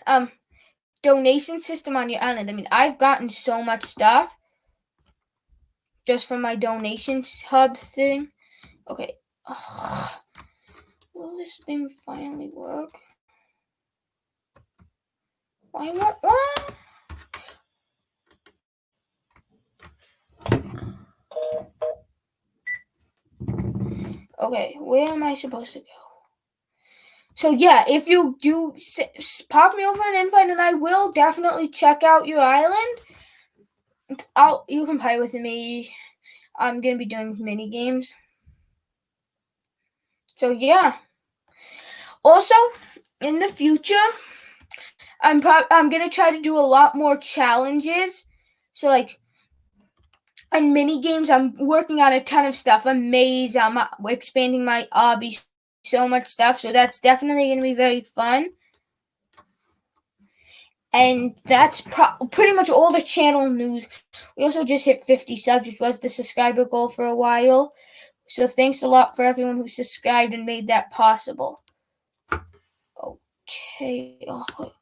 donation system on your island. I mean, I've gotten so much stuff just from my donations hub thing. Okay. Ugh. Will this thing finally work? Why won't what? Okay, where am I supposed to go? So yeah, if you do, pop me over an invite, and I will definitely check out your island. You can play with me. I'm gonna be doing mini games. So yeah. Also, in the future, I'm gonna try to do a lot more challenges. So like, in mini games, I'm working on a ton of stuff. I'm expanding my hobby, so much stuff. So that's definitely gonna be very fun. And that's pretty much all the channel news. We also just hit 50 subs, which was the subscriber goal for a while. So thanks a lot for everyone who subscribed and made that possible. Okay. Oh,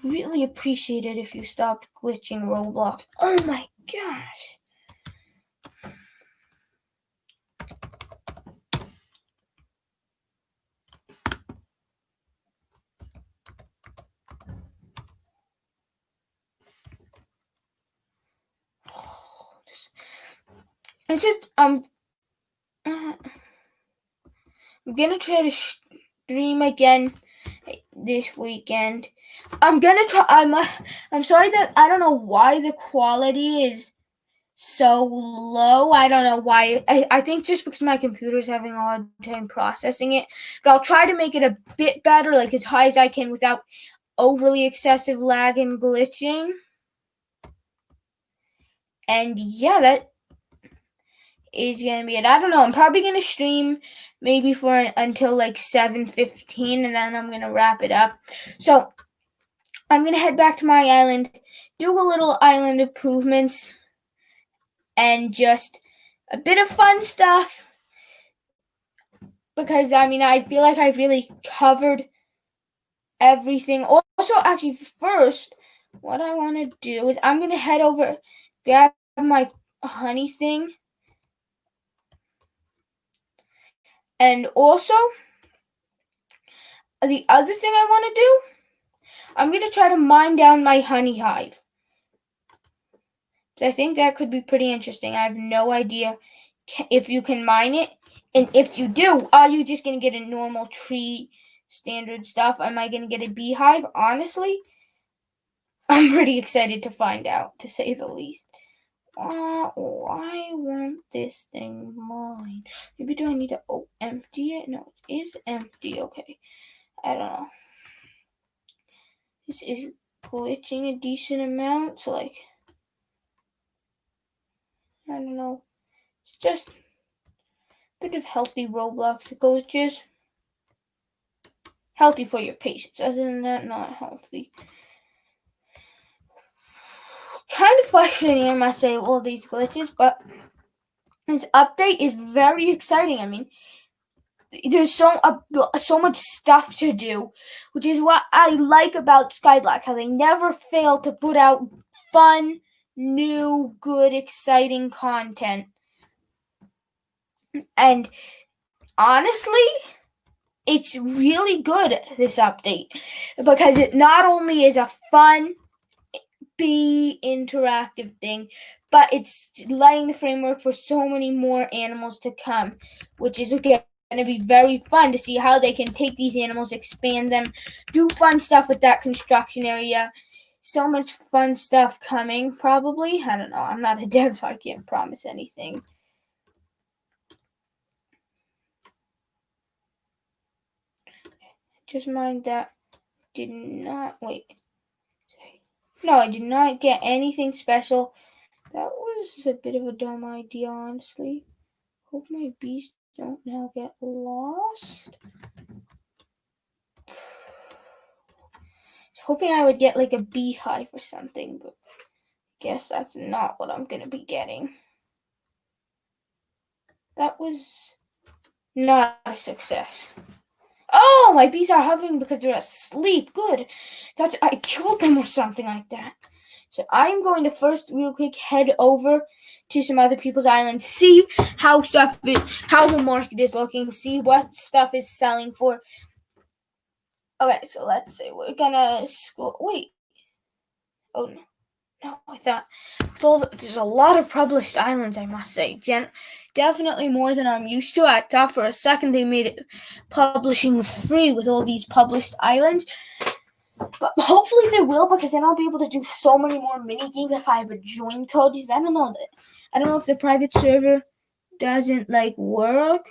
really appreciate it if you stopped glitching Roblox. Oh my gosh. It's just I'm gonna try to stream again this weekend. I'm gonna try. I'm sorry that I don't know why the quality is so low. I don't know why. I think just because my computer's having a hard time processing it. But I'll try to make it a bit better, like as high as I can without overly excessive lag and glitching. And yeah, that is gonna be it. I don't know. I'm probably gonna stream maybe for until like 7:15, and then I'm gonna wrap it up. So I'm gonna head back to my island, do a little island improvements, and just a bit of fun stuff. Because I mean, I feel like I've really covered everything. Also, actually, first, what I want to do is I'm gonna head over, grab my honey thing, and also the other thing I want to do, I'm gonna try to mine down my honey hive. So I think that could be pretty interesting. I have no idea if you can mine it, and if you do, are you just gonna get a normal tree standard stuff? Am I gonna get a beehive? Honestly, I'm pretty excited to find out, to say the least. Why won't this thing mine? Maybe do I need to empty it? No, it is empty. Okay. I don't know. This is glitching a decent amount, so like, I don't know. It's just a bit of healthy Roblox glitches. Healthy for your patience. Other than that, not healthy. Kind of frustrating, I must say, all these glitches, but this update is very exciting. I mean, there's so much stuff to do, which is what I like about Skyblock, how they never fail to put out fun, new, good, exciting content. And honestly, it's really good, this update, because it not only is a fun, be interactive thing, but it's laying the framework for so many more animals to come, which is going to be very fun to see how they can take these animals, expand them, do fun stuff with that construction area. So much fun stuff coming, probably. I don't know. I'm not a dev, so I can't promise anything. Just mind that did not wait. No, I did not get anything special. That was a bit of a dumb idea, honestly. Hope my bees don't now get lost. I was hoping I would get like a beehive or something, but I guess that's not what I'm gonna be getting. That was not a success. Oh, my bees are hovering because they're asleep. Good. I killed them or something like that. So I'm going to first real quick head over to some other people's islands, see how the market is looking, see what stuff is selling for. Okay, so let's say we're gonna scroll. Wait. Oh no. No, I thought there's a lot of published islands, I must say. Definitely more than I'm used to. I thought for a second they made it publishing free with all these published islands. But hopefully they will, because then I'll be able to do so many more mini games if I have a join code. I don't know if the private server doesn't like work.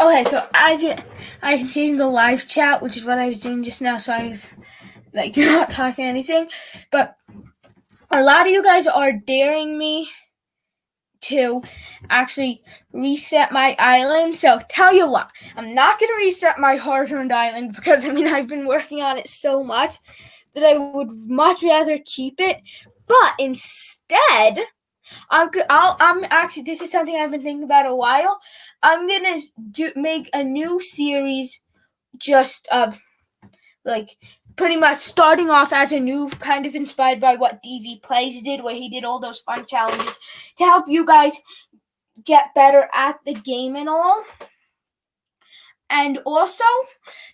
Okay, so I can see in the live chat, which is what I was doing just now, so I was like not talking anything, but a lot of you guys are daring me to actually reset my island. So tell you what, I'm not going to reset my hard-earned island because I've been working on it so much that I would much rather keep it. But instead, I'm actually, this is something I've been thinking about a while. I'm gonna make a new series just of like pretty much starting off as a new, kind of inspired by what DV Plays did, where he did all those fun challenges to help you guys get better at the game and all. And also,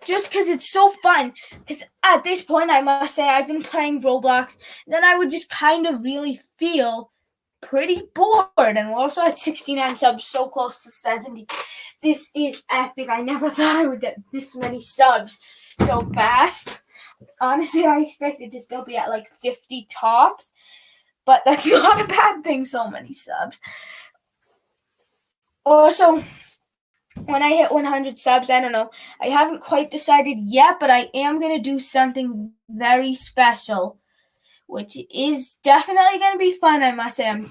just because it's so fun, because at this point, I must say, I've been playing Roblox, then I would just kind of really feel pretty bored. And we're also at 69 subs, so close to 70. This is epic. I never thought I would get this many subs so fast. Honestly, I expected to still be at like 50 tops, but that's not a bad thing, so many subs. Also, when I hit 100 subs, I don't know, I haven't quite decided yet, but I am going to do something very special, which is definitely going to be fun, I must say. I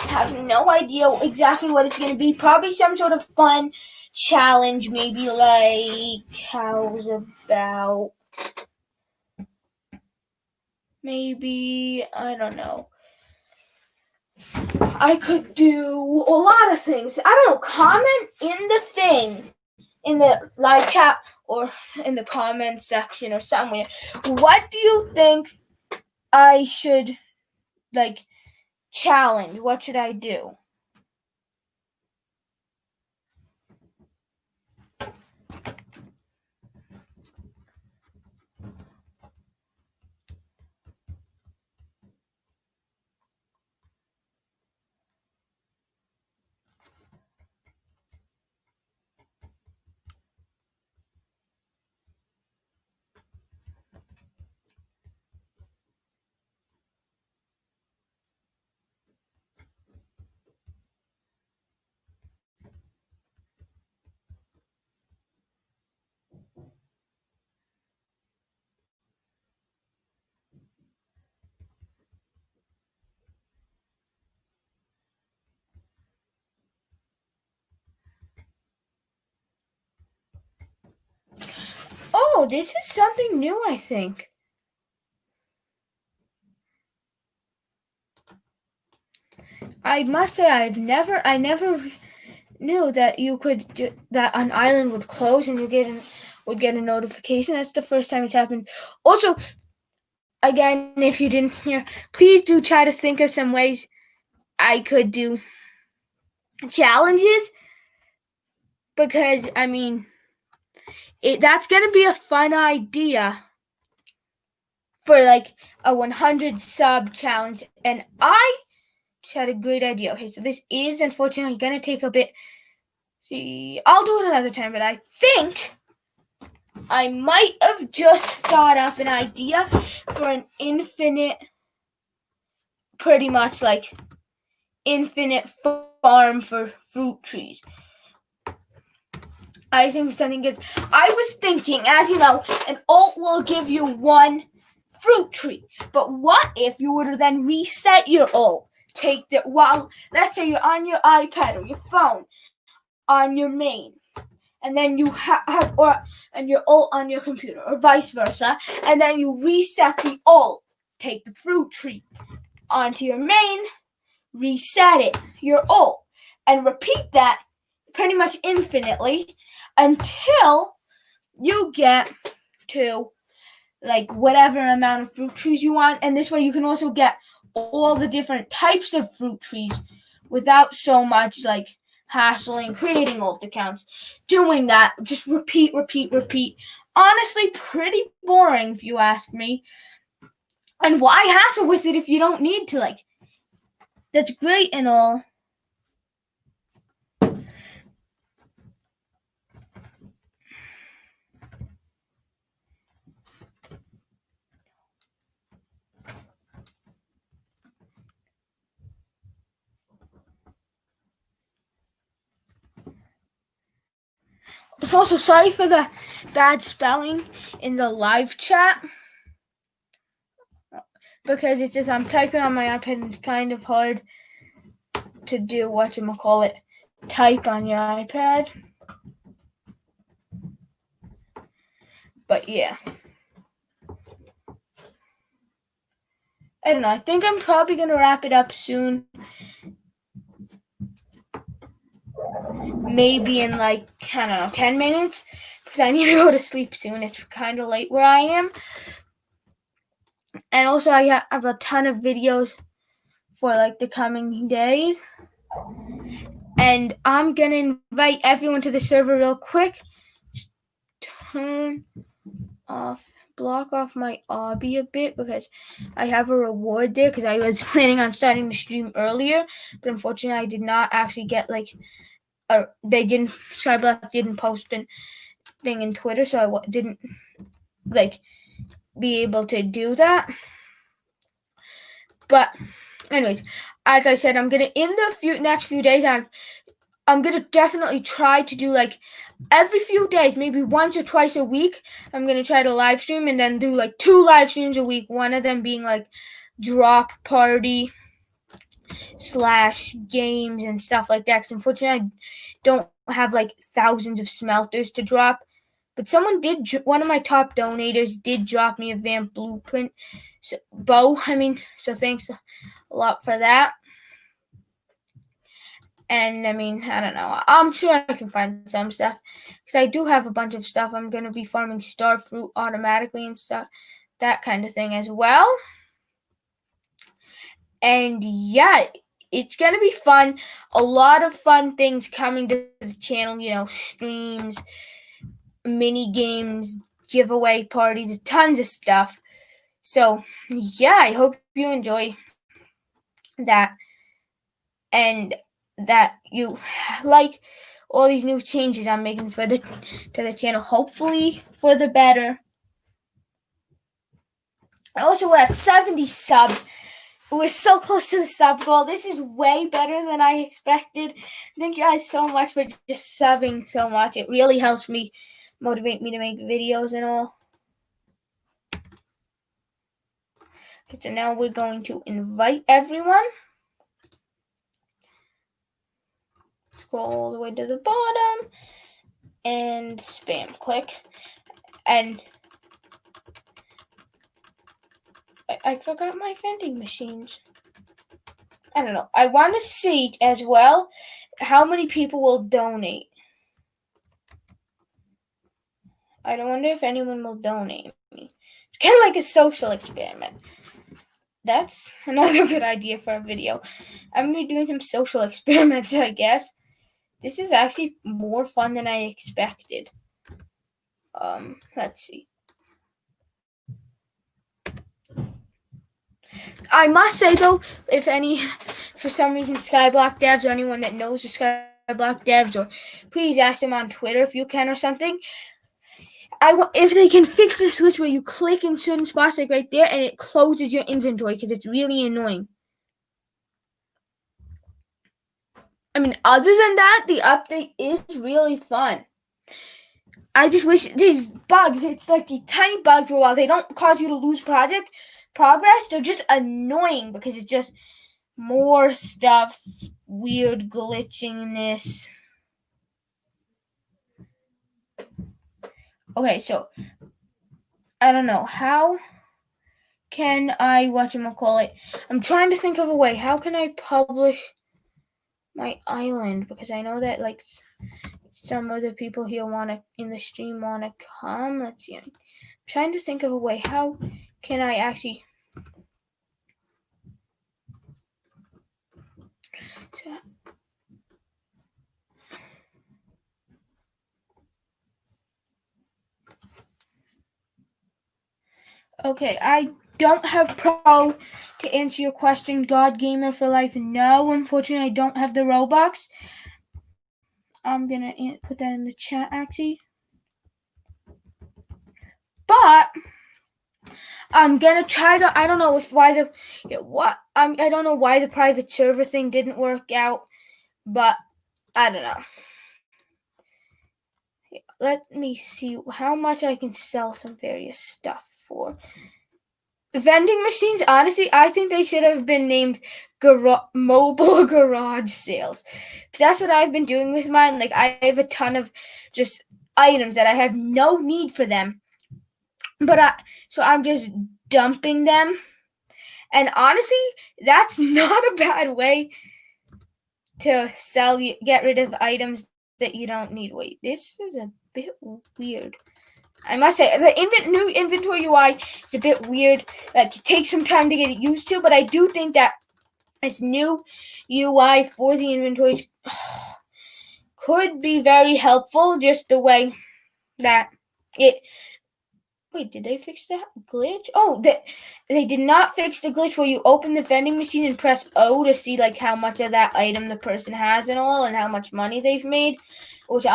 have no idea exactly what it's going to be. Probably some sort of fun challenge, maybe like, how's about, maybe, I don't know. I could do a lot of things. I don't know, comment in the thing, in the live chat or in the comment section or somewhere. What do you think I should, like, challenge? What should I do? Oh, this is something new, I think. I must say, I never knew that you could that an island would close and you would get a notification. That's the first time it's happened. Also, again, if you didn't hear, please do try to think of some ways I could do challenges, because that's gonna be a fun idea for like a 100 sub challenge, and I had a great idea. Okay, so this is unfortunately gonna take a bit. See, I'll do it another time, but I think I might have just thought up an idea for an infinite, pretty much like infinite farm for fruit trees. I think something is. I was thinking, as you know, an alt will give you one fruit tree. But what if you were to then reset your alt? Let's say you're on your iPad or your phone on your main, and then you and your alt on your computer, or vice versa, and then you reset the alt, take the fruit tree onto your main, reset it, your alt, and repeat that pretty much infinitely until you get to like whatever amount of fruit trees you want. And this way you can also get all the different types of fruit trees without so much like hassling creating alt accounts. Doing that, just repeat. Honestly, pretty boring if you ask me. And why hassle with it if you don't need to? Like, that's great and all. So also sorry for the bad spelling in the live chat, because it's just I'm typing on my iPad and it's kind of hard to do type on your iPad. But yeah. I don't know. I think I'm probably going to wrap it up soon. Maybe in 10 minutes. Because I need to go to sleep soon. It's kind of late where I am. And also I have a ton of videos for the coming days. And I'm going to invite everyone to the server real quick. Just block off my obby a bit because I have a reward there because I was planning on starting to stream earlier, but unfortunately I did not actually get skyblock didn't post a thing in Twitter, so I didn't be able to do that. But anyways, as I said, I'm gonna in the next few days I'm gonna definitely try to do every few days, maybe once or twice a week. I'm gonna try to live stream and then do 2 live streams a week. One of them being drop party / games and stuff like that. Because unfortunately, I don't have thousands of smelters to drop. But one of my top donators did drop me a vamp blueprint bow. So thanks a lot for that. And I don't know. I'm sure I can find some stuff because I do have a bunch of stuff. I'm going to be farming star fruit automatically and stuff, that kind of thing as well. And yeah, it's going to be fun. A lot of fun things coming to the channel, streams, mini games, giveaway parties, tons of stuff. So yeah, I hope you enjoy that and that you like all these new changes I'm making to the channel, hopefully for the better. And also, we're at 70 subs. We're so close to the sub goal. This is way better than I expected. Thank you guys so much for just subbing so much. It really helps me motivate me to make videos and all. Okay, so now we're going to invite everyone. Scroll all the way to the bottom and spam click. And I forgot my vending machines. I don't know. I want to see as well how many people will donate. I don't wonder if anyone will donate me. It's kind of like a social experiment. That's another good idea for a video. I'm going to be doing some social experiments, I guess. This is actually more fun than I expected. Let's see. I must say though, for some reason, skyblock devs or anyone that knows the skyblock devs, or please ask them on Twitter if you can or something. If they can fix this glitch where you click in certain spots right there and it closes your inventory, because it's really annoying. Other than that, the update is really fun. I just wish these bugs, it's the tiny bugs where while they don't cause you to lose progress, they're just annoying because it's just more stuff, weird glitchiness. Okay, so I don't know. How can I I'm trying to think of a way. How can I publish my island? Because I know that some of the people here in the stream wanna come. Let's see. I'm trying to think of a way. How can I actually Okay, I don't have pro to answer your question, God Gamer for Life. No, unfortunately, I don't have the Roblox. I'm gonna put that in the chat actually. But I'm gonna try to. I don't know I don't know why the private server thing didn't work out, but I don't know. let me see how much I can sell some various stuff for. Vending machines, honestly, I think they should have been named mobile garage sales. That's what I've been doing with mine. Like, I have a ton of just items that I have no need for them. So I'm just dumping them. And honestly, that's not a bad way to get rid of items that you don't need. Wait, this is a bit weird. I must say, the new inventory UI is a bit weird. Like, it takes some time to get used to, but I do think that this new UI for the inventories could be very helpful, just the way that it... Wait, did they fix that glitch? Oh, they did not fix the glitch where you open the vending machine and press O to see like how much of that item the person has and all, and how much money they've made. Which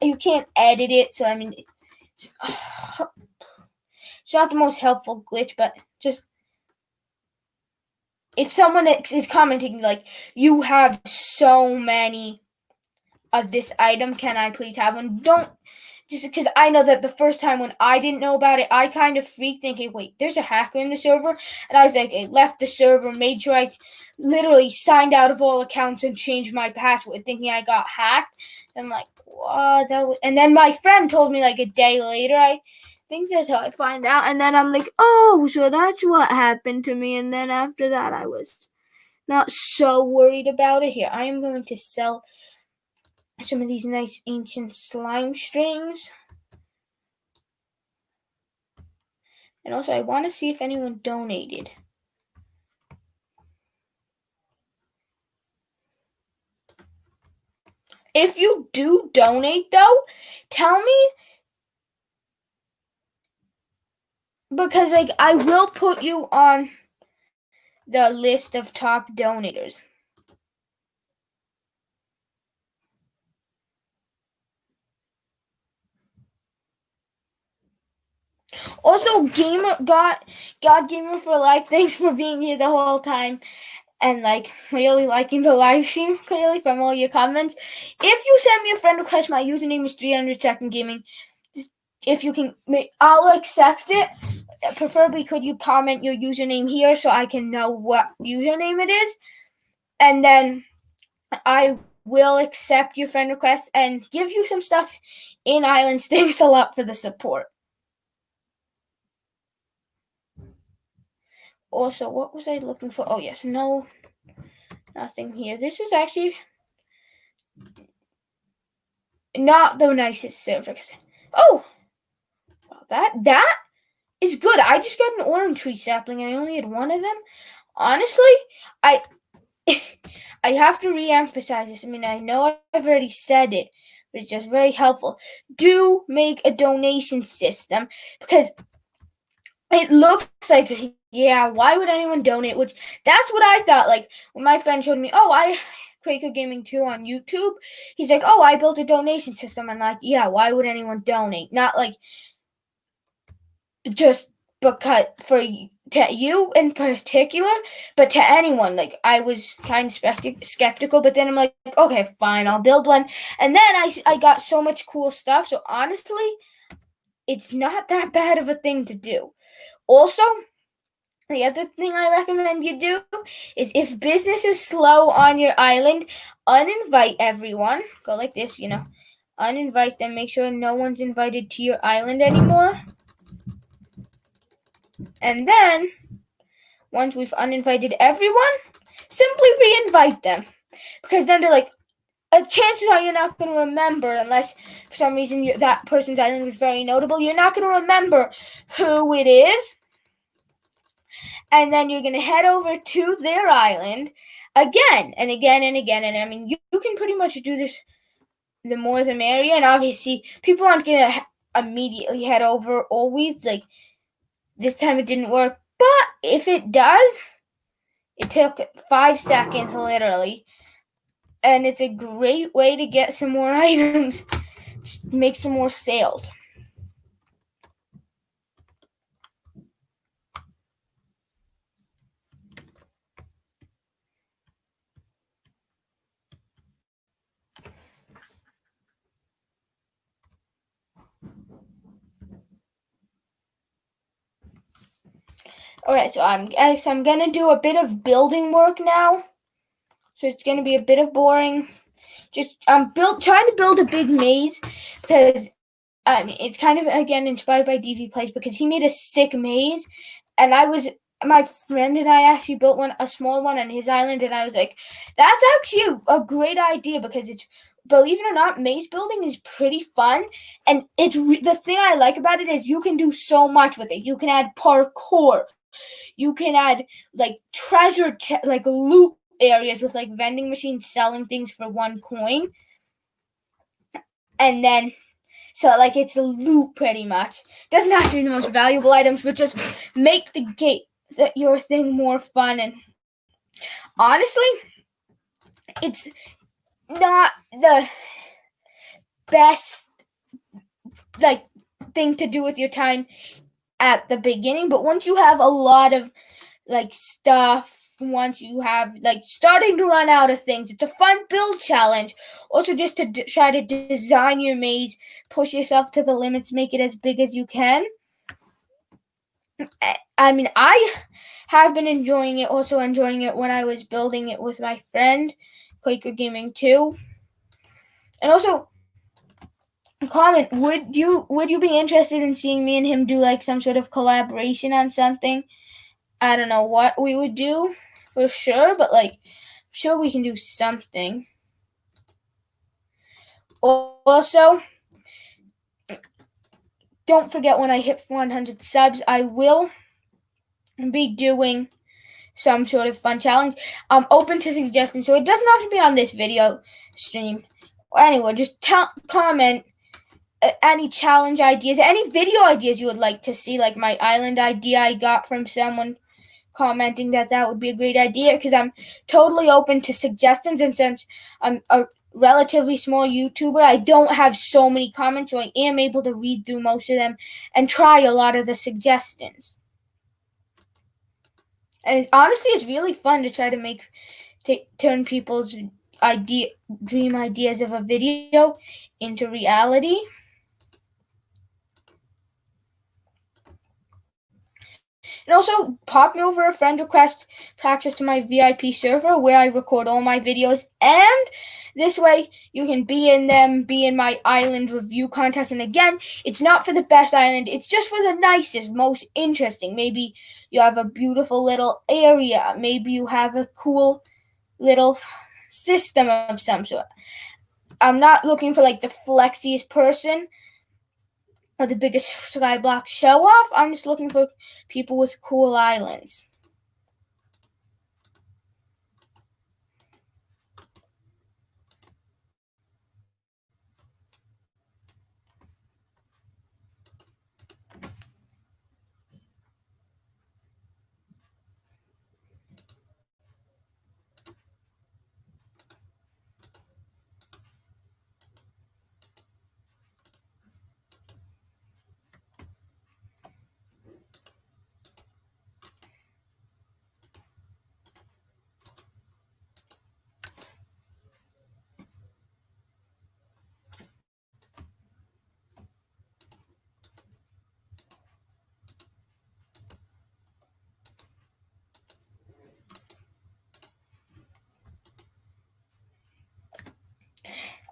you can't edit it, so I mean, it's not the most helpful glitch, but just if someone is commenting like, you have so many of this item, can I please have one? Don't, just because I know that the first time when I didn't know about it, I kind of freaked thinking, wait, there's a hacker in the server. And I was like, I left the server, made sure I literally signed out of all accounts and changed my password thinking I got hacked. And I'm like, what? And then my friend told me like a day later, I think that's how I find out. And then I'm like, oh, so that's what happened to me. And then after that, I was not so worried about it. Here, I am going to sell some of these nice ancient slime strings. And also, I want to see if anyone donated. If you do donate, though, tell me. Because, like, I will put you on the list of top donators. Also, God Gamer for Life, thanks for being here the whole time and like really liking the live stream, clearly from all your comments. If you send me a friend request, my username is 300second gaming. If you can, I'll accept it. Preferably, could you comment your username here so I can know what username it is, and then I will accept your friend request and give you some stuff in Islands. Thanks a lot for the support. Also, what was I looking for? Oh, yes. No, nothing here. This is actually not the nicest server. Oh, that is good. I just got an orange tree sapling and I only had one of them. Honestly, I have to re-emphasize this. I mean, I know I've already said it, but it's just very helpful. Do make a donation system, because it looks like, yeah, why would anyone donate? Which, that's what I thought. Like, when my friend showed me, Quaker Gaming 2 on YouTube, he's like, oh, I built a donation system. And like, yeah, why would anyone donate? Not like just because to you in particular, but to anyone. Like, I was kind of skeptical, but then I'm like, okay, fine, I'll build one. And then I got so much cool stuff. So honestly, it's not that bad of a thing to do. Also, the other thing I recommend you do is, if business is slow on your island, uninvite everyone. Go like this, uninvite them. Make sure no one's invited to your island anymore. And then, once we've uninvited everyone, simply re-invite them. Because then they're like, chances are you're not going to remember, unless for some reason that person's island was very notable. You're not going to remember who it is. And then you're going to head over to their island again and again and again. And I mean, you can pretty much do this, the more the merrier. And obviously, people aren't going to immediately head over always. Like, this time it didn't work. But if it does, it took 5 seconds, literally. And it's a great way to get some more items, make some more sales. Okay, so I'm gonna do a bit of building work now. So it's gonna be a bit of boring. Just trying to build a big maze because I mean it's kind of again inspired by DV Plays because he made a sick maze, and my friend and I actually built a small one on his island, and I was like, that's actually a great idea because it's, believe it or not, maze building is pretty fun, and the thing I like about it is you can do so much with it. You can add parkour, you can add like like loot areas with like vending machines selling things for 1 coin, and then so like it's a loot pretty much. Doesn't have to be the most valuable items, but just make your thing more fun. And honestly, it's not the best like thing to do with your time at the beginning, but once you have a lot of like stuff, once you have like starting to run out of things, it's a fun build challenge. Also, just to try to design your maze, push yourself to the limits, make it as big as you can. I mean, I have been enjoying it. Also enjoying it when I was building it with my friend Quaker Gaming 2. And also, comment, would you be interested in seeing me and him do like some sort of collaboration on something? I don't know what we would do for sure, but like, I'm sure we can do something. Also, don't forget, when I hit 100 subs, I will be doing some sort of fun challenge. I'm open to suggestions, so it doesn't have to be on this video stream. Anyway, just comment any challenge ideas, any video ideas you would like to see, like my island idea I got from someone commenting that would be a great idea, because I'm totally open to suggestions, and since I'm a relatively small YouTuber, I don't have so many comments, so I am able to read through most of them and try a lot of the suggestions. And honestly, it's really fun to try to turn people's dream ideas of a video into reality. And also, pop me over a friend request for access to my VIP server where I record all my videos, and this way you can be in my island review contest. And again, it's not for the best island, it's just for the nicest, most interesting. Maybe you have a beautiful little area, maybe you have a cool little system of some sort. I'm not looking for like the flexiest person or the biggest skyblock show off. I'm just looking for people with cool islands.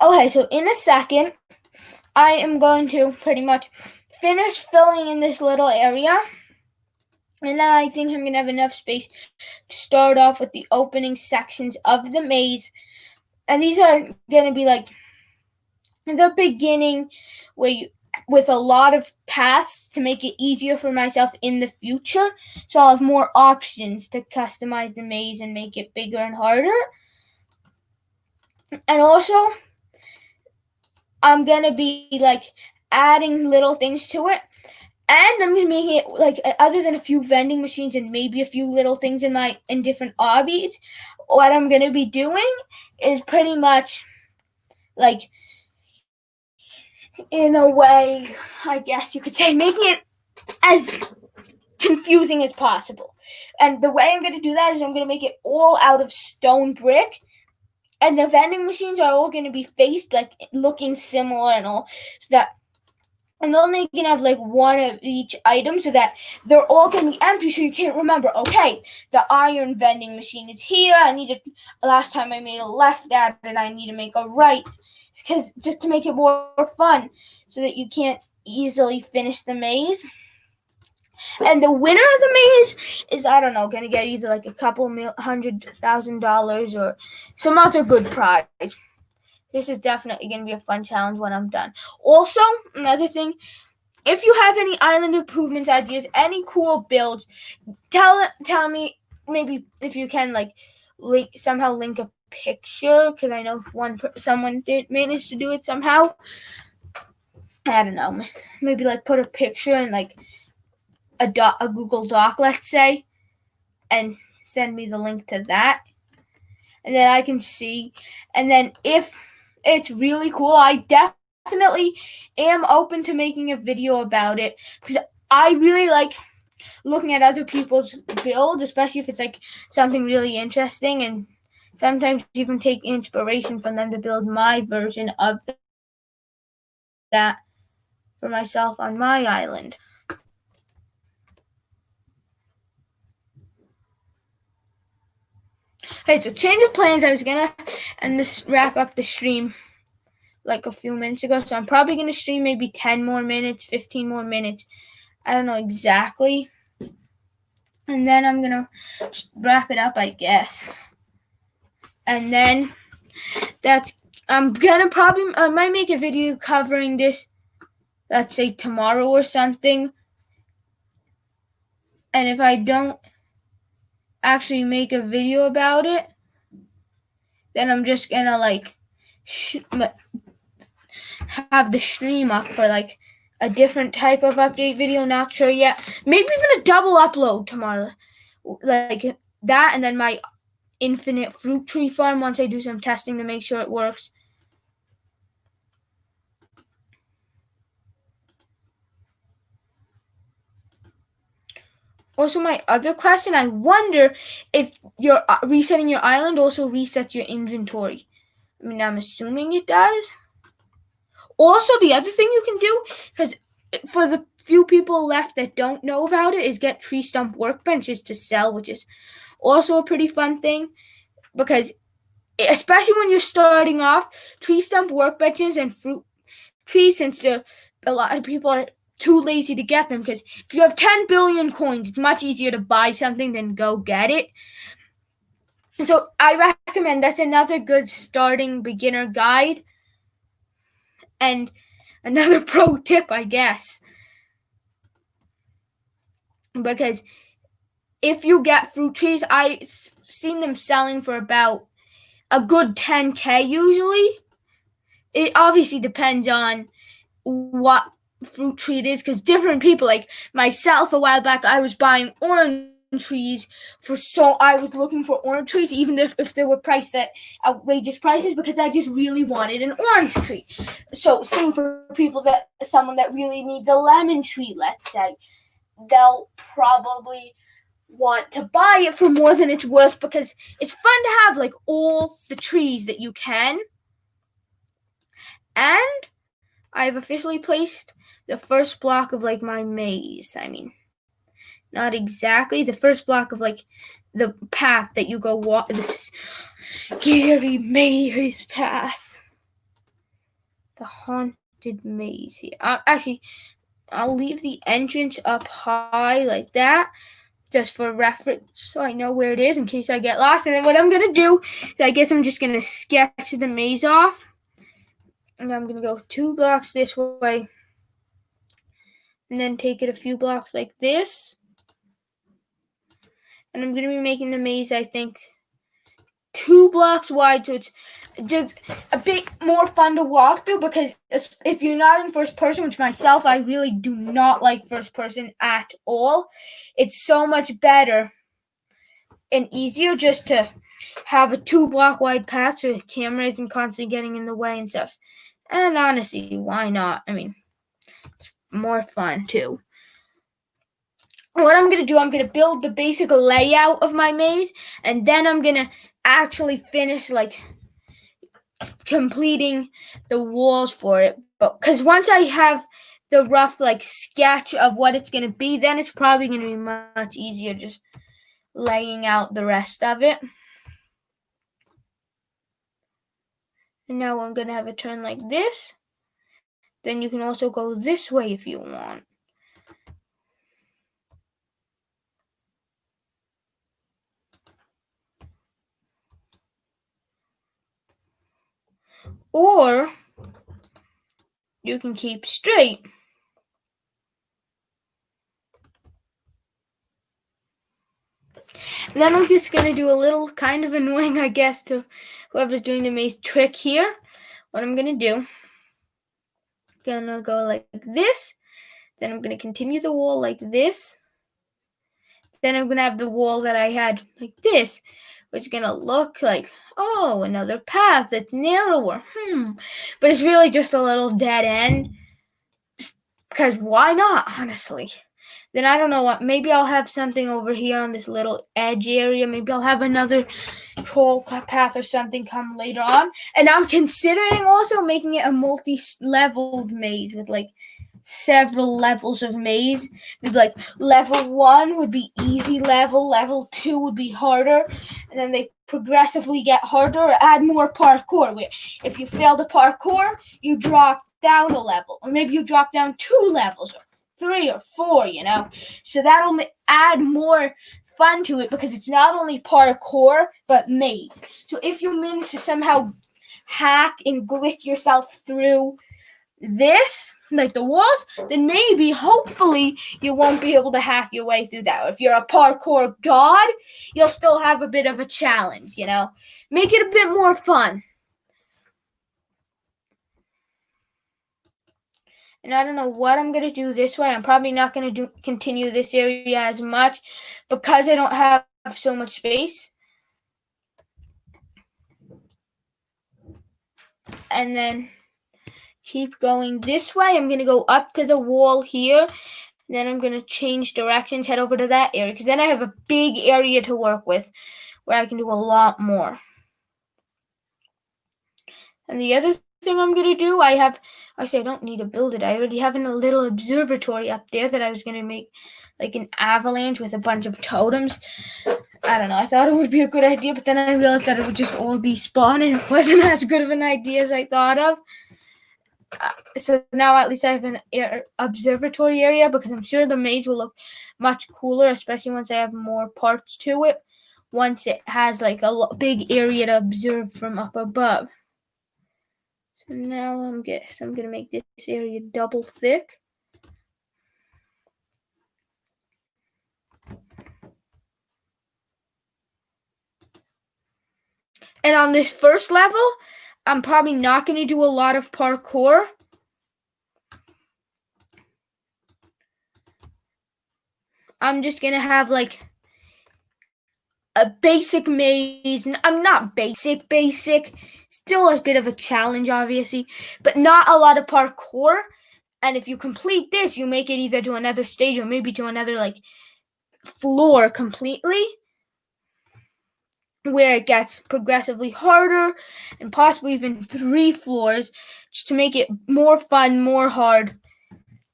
Okay, so in a second, I am going to pretty much finish filling in this little area. And then I think I'm going to have enough space to start off with the opening sections of the maze. And these are going to be like the beginning with a lot of paths to make it easier for myself in the future. So I'll have more options to customize the maze and make it bigger and harder. And also, I'm going to be like adding little things to it. And I'm going to make it like, other than a few vending machines and maybe a few little things in different obbies, what I'm going to be doing is pretty much like, in a way, I guess you could say, making it as confusing as possible. And the way I'm going to do that is I'm going to make it all out of stone brick. And the vending machines are all going to be faced like looking similar and all, so that And only you can have like one of each item so that they're all going to be empty so you can't remember, okay, the iron vending machine is here. Last time I made a left at it, I need to make a right. Because just to make it more fun so that you can't easily finish the maze. And the winner of the maze is, I don't know, going to get either like a couple $100,000 or some other good prize. This is definitely going to be a fun challenge when I'm done. Also, another thing, if you have any island improvements ideas, any cool builds, tell me, maybe if you can like somehow link a picture, because I know someone did manage to do it somehow. I don't know, maybe like put a picture in like a Google Doc, let's say, and send me the link to that, and then I can see. And then if it's really cool, I definitely am open to making a video about it, because I really like looking at other people's builds, especially if it's like something really interesting, and sometimes even take inspiration from them to build my version of that for myself on my island. Okay, so change of plans. I was gonna wrap up the stream like a few minutes ago, so I'm probably gonna stream maybe 10 more minutes, 15 more minutes. I don't know exactly. And then I'm gonna wrap it up, I guess. And then I might make a video covering this, let's say tomorrow or something. And if I don't actually make a video about it, then I'm just gonna like have the stream up for like a different type of update video. Not sure yet. Maybe even a double upload tomorrow, like that, and then my infinite fruit tree farm once I do some testing to make sure it works. Also, my other question, I wonder if you're resetting your island also resets your inventory. I mean, I'm assuming it does. Also, the other thing you can do, because for the few people left that don't know about it, is get tree stump workbenches to sell, which is also a pretty fun thing, because especially when you're starting off, tree stump workbenches and fruit trees, since a lot of people are too lazy to get them, because if you have 10 billion coins, it's much easier to buy something than go get it. So I recommend that's another good starting beginner guide. And another pro tip, I guess, because if you get fruit trees, I've seen them selling for about a good 10K usually. It obviously depends on what fruit tree it is, because different people, like myself a while back, I was buying orange trees I was looking for orange trees, even if they were priced at outrageous prices, because I just really wanted an orange tree. So same for someone that really needs a lemon tree, let's say, they'll probably want to buy it for more than it's worth, because it's fun to have like all the trees that you can. And I've officially placed the first block of like my maze. I mean, not exactly the first block of like the path that you go walk, this scary maze path, the haunted maze here. Actually, I'll leave the entrance up high like that, just for reference, so I know where it is in case I get lost. And then what I'm gonna do is, I guess I'm just gonna sketch the maze off, and I'm gonna go 2 blocks this way, and then take it a few blocks like this. And I'm going to be making the maze, I think, 2 blocks wide, so it's just a bit more fun to walk through, because if you're not in first person, which myself, I really do not like first person at all, it's so much better and easier just to have a 2 block wide path so the camera isn't constantly getting in the way and stuff. And honestly, why not? I mean, it's more fun too. What I'm going to do, I'm going to build the basic layout of my maze, and then I'm going to actually finish like completing the walls for it. But because once I have the rough like sketch of what it's going to be, then it's probably going to be much easier just laying out the rest of it. And now I'm going to have it turn like this. Then you can also go this way if you want. Or you can keep straight. And then I'm just going to do a little kind of annoying, I guess, to whoever's doing the maze trick here. What I'm going to do, I'm going to go like this. Then I'm going to continue the wall like this. Then I'm going to have the wall that I had like this, which is going to look like, oh, another path that's narrower. But it's really just a little dead end. Because why not, honestly? Then I don't know what, maybe I'll have something over here on this little edge area. Maybe I'll have another troll path or something come later on. And I'm considering also making it a multi-leveled maze with like several levels of maze. Maybe like level 1 would be easy level 2 would be harder, and then they progressively get harder or add more parkour. Where if you fail the parkour, you drop down a level, or maybe you drop down 2 levels, or 3 or 4, so that'll add more fun to it, because it's not only parkour but maze. So if you manage to somehow hack and glitch yourself through this, like the walls, then maybe, hopefully, you won't be able to hack your way through that. If you're a parkour god, you'll still have a bit of a challenge, Make it a bit more fun. And I don't know what I'm going to do this way. I'm probably not going to continue this area as much because I don't have so much space. And then keep going this way. I'm going to go up to the wall here. Then I'm going to change directions, head over to that area, because then I have a big area to work with where I can do a lot more. And the other thing I'm going to do, I don't need to build it. I already have a little observatory up there that I was going to make like an avalanche with a bunch of totems. I don't know. I thought it would be a good idea, but then I realized that it would just all despawn, and it wasn't as good of an idea as I thought of. So now at least I have an observatory area, because I'm sure the maze will look much cooler, especially once I have more parts to it, once it has like a big area to observe from up above. So now I'm going to make this area double thick. And on this first level, I'm probably not going to do a lot of parkour. I'm just going to have like a basic maze. I'm not basic. Still a bit of a challenge, obviously, but not a lot of parkour. And if you complete this, you make it either to another stage or maybe to another like floor completely, where it gets progressively harder, and possibly even 3 floors, just to make it more fun, more hard,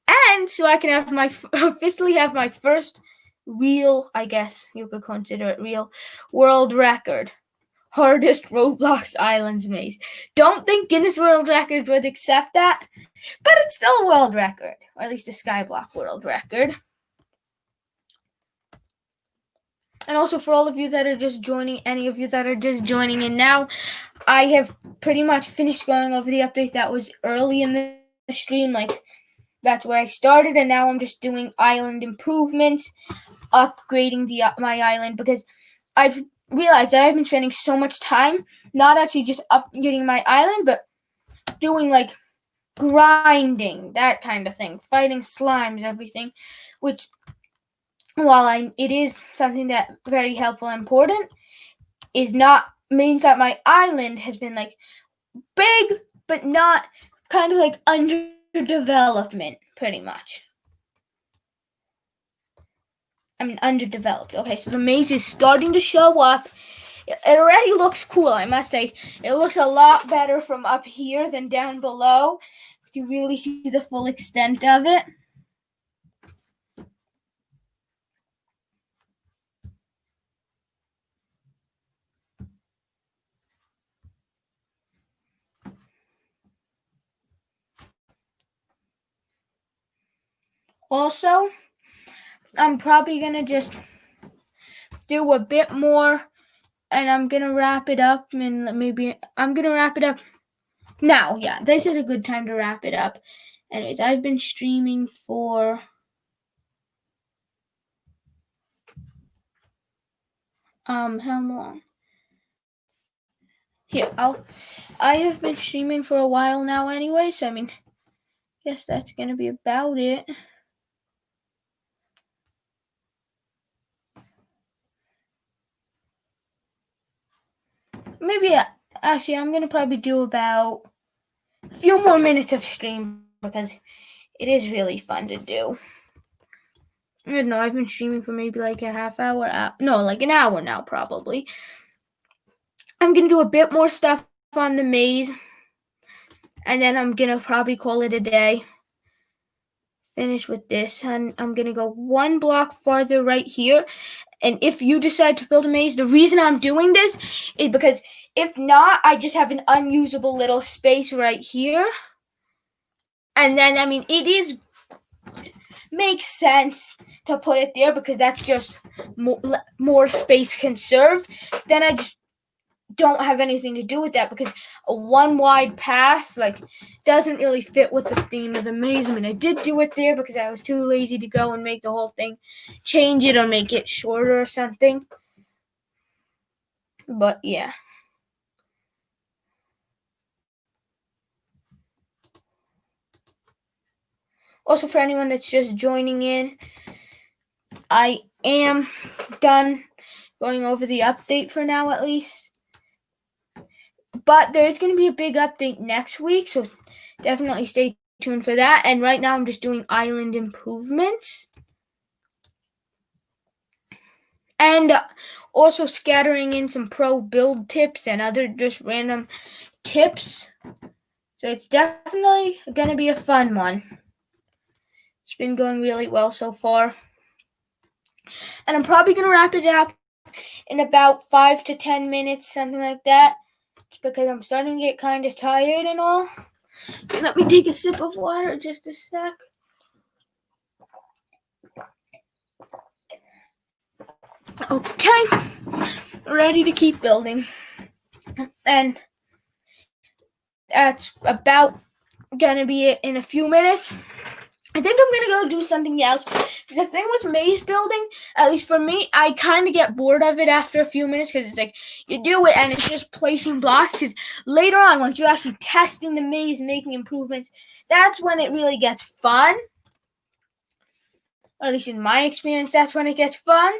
and so I can have officially have my first real, I guess you could consider it real, world record. Hardest Roblox Islands maze. Don't think Guinness World Records would accept that, but it's still a world record, or at least a skyblock world record. And also, for all of you that are just joining, any of you that are just joining in now, I have pretty much finished going over the update that was early in the stream. Like, that's where I started, and now I'm just doing island improvements, upgrading my island, because I've realized that I've been spending so much time not actually just upgrading my island, but doing like grinding, that kind of thing, fighting slimes, everything, which, while it is something that very helpful and important, means that my island has been like big, but not kind of like under development, pretty much. I mean, underdeveloped. Okay, so the maze is starting to show up. It already looks cool, I must say. It looks a lot better from up here than down below, to really see the full extent of it. Also, I'm probably going to just do a bit more, and I'm going to wrap it up, and maybe I'm going to wrap it up now. Yeah, this is a good time to wrap it up. Anyways, I've been streaming for how long? Here, I have been streaming for a while now anyway, so I mean, guess that's going to be about it. Maybe, actually, I'm going to probably do about a few more minutes of stream because it is really fun to do. I don't know, I've been streaming for maybe like a half hour. No, like an hour now, probably. I'm going to do a bit more stuff on the maze, and then I'm going to probably call it a day. Finish with this, and I'm going to go one block farther right here. And if you decide to build a maze, the reason I'm doing this is because if not, I just have an unusable little space right here. And then, I mean, it makes sense to put it there because that's just more space conserved. Then I just don't have anything to do with that because a one wide pass doesn't really fit with the theme of the maze. I mean, I did do it there because I was too lazy to go and make the whole thing, change it or make it shorter or something. But yeah. Also, for anyone that's just joining in, I am done going over the update for now, at least. But there's going to be a big update next week, so definitely stay tuned for that. And right now I'm just doing island improvements. And also scattering in some pro build tips and other just random tips. So it's definitely going to be a fun one. It's been going really well so far. And I'm probably going to wrap it up in about 5 to 10 minutes, something like that. It's because I'm starting to get kind of tired and all. Let me take a sip of water just a sec. Okay, ready to keep building. And that's about gonna be it in a few minutes. I think I'm gonna go do something else. The thing with maze building, at least for me, I kind of get bored of it after a few minutes because it's like you do it and it's just placing blocks. Because later on, once you're actually testing the maze, making improvements, that's when it really gets fun. Or at least in my experience, that's when it gets fun.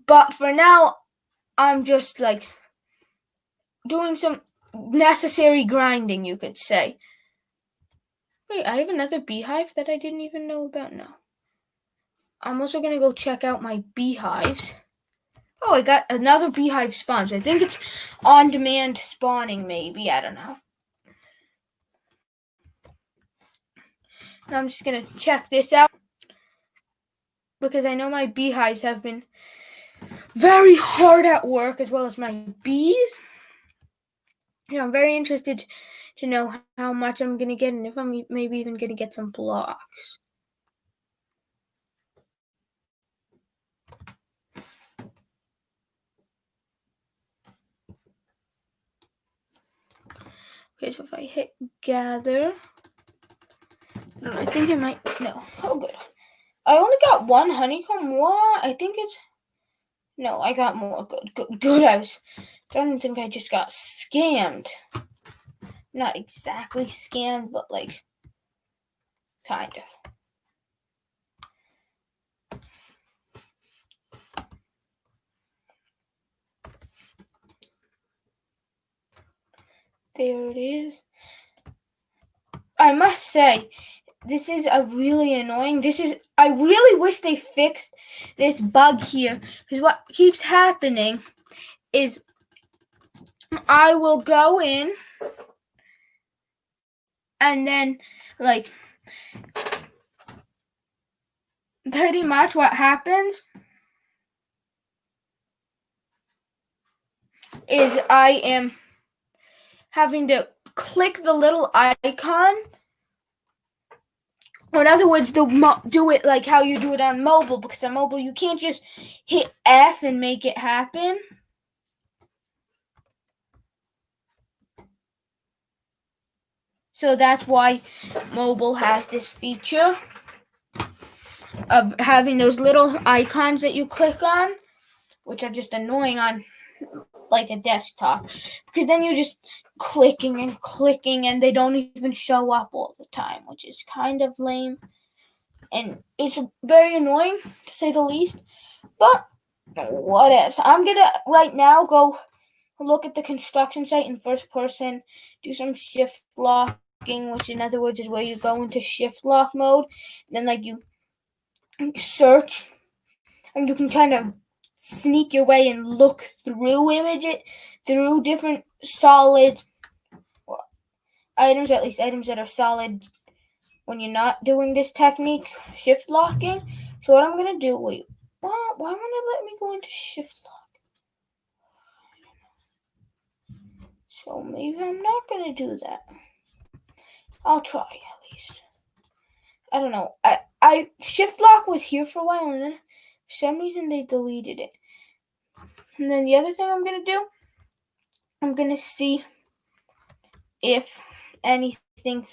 But for now, I'm just doing some necessary grinding, you could say. Wait, I have another beehive that I didn't even know about now. I'm also going to go check out my beehives. Oh, I got another beehive spawn. I think it's on-demand spawning, maybe. I don't know. Now I'm just going to check this out because I know my beehives have been very hard at work, as well as my bees. I'm very interested to know how much I'm going to get and if I'm maybe even going to get some blocks. Okay, so if I hit gather, I think it might, no, oh good. I only got one honeycomb, what? I think it's, no, I got more, good. I don't think I just got scammed. Not exactly scammed, but kind of. There it is. I must say, this is a really annoying. I really wish they fixed this bug here. Because what keeps happening is I will go in And then, like, pretty much what happens is I am having to click the little icon. Or in other words, do it like how you do it on mobile, because on mobile you can't just hit F and make it happen. So that's why mobile has this feature of having those little icons that you click on, which are just annoying on like a desktop, because then you're just clicking and they don't even show up all the time, which is kind of lame. And it's very annoying, to say the least. But whatever. So I'm gonna right now go look at the construction site in first person, do some shift locking, which in other words is where you go into shift lock mode. Then like you search, and you can kind of sneak your way and look through through different solid items, at least items that are solid when you're not doing this technique, shift locking. So what I'm gonna do, why won't it let me go into shift lock? So maybe I'm not gonna do that. I'll try at least. I don't know. I shift lock was here for a while, and then for some reason they deleted it. And then the other thing I'm gonna do, I'm gonna see if anything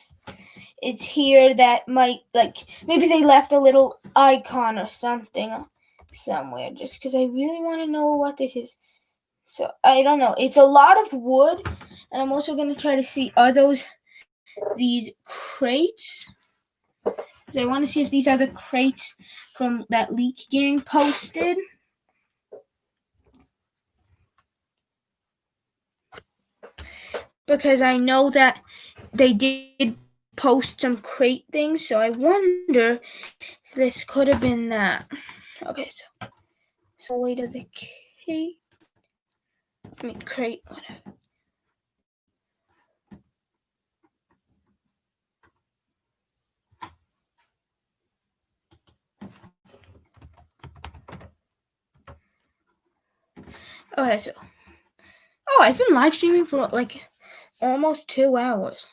is here that might, like, maybe they left a little icon or something somewhere, just because I really want to know what this is. So I don't know. It's a lot of wood, and I'm also gonna try to see, are these crates? I want to see if these are the crates from that leak gang posted. Because I know that they did post some crate things, so I wonder if this could have been that. Okay, so wait to the crate, whatever. Okay, so I've been live streaming for like almost 2 hours.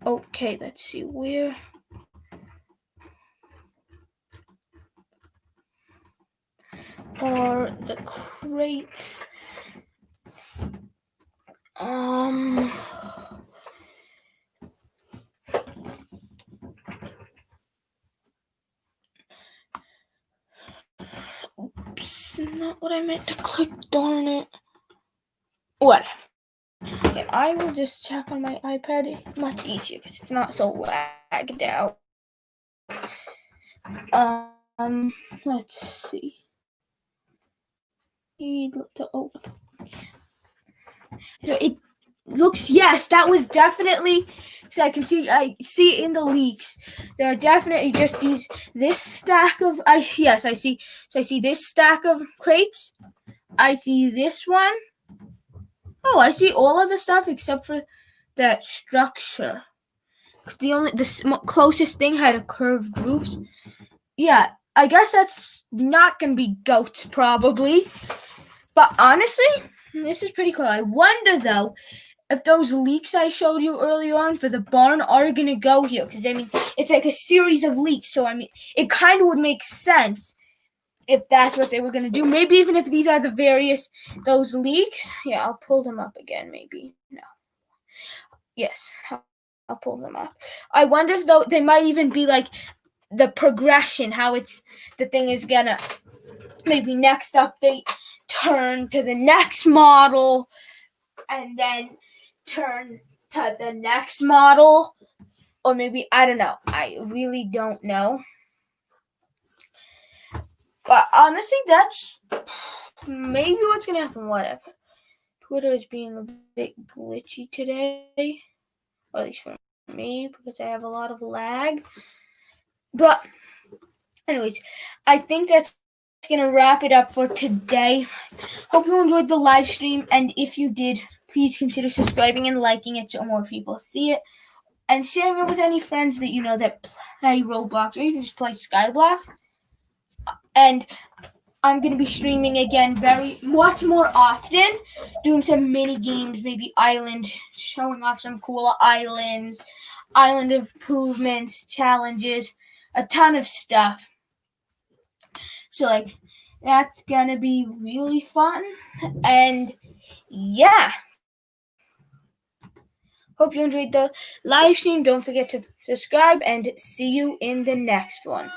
Okay, let's see where. Are the crates? Oops, not what I meant to click, darn it. Whatever. Okay, I will just check on my iPad. Much easier because it's not so lagged out. Let's see. So it looks, yes, that was definitely, so I see in the leaks, there are definitely just this stack of, yes, I see, so I see this stack of crates, I see this one, I see all of the stuff except for that structure, because the closest thing had a curved roof. Yeah, I guess that's not gonna be goats probably, but honestly, this is pretty cool. I wonder though if those leaks I showed you earlier on for the barn are going to go here. Because, I mean, it's like a series of leaks. So, I mean, it kind of would make sense if that's what they were going to do. Maybe even if these are those leaks. Yeah, I'll pull them up again, maybe. No. Yes, I'll pull them up. I wonder if they might even be like the progression, how the thing is going to, maybe next update, turn to the next model, and then turn to the next model, or maybe, I don't know. I really don't know. But honestly, that's maybe what's gonna happen. Whatever. Twitter is being a bit glitchy today, or at least for me, because I have a lot of lag. But anyways, I think that's gonna wrap it up for today. Hope you enjoyed the live stream, and if you did, please consider subscribing and liking it so more people see it. And sharing it with any friends that you know that play Roblox or even just play skyblock. And I'm going to be streaming again much more often, doing some mini games, maybe island, showing off some cool islands, island improvements, challenges, a ton of stuff. So, like, that's going to be really fun. And, yeah. Hope you enjoyed the live stream. Don't forget to subscribe and see you in the next one.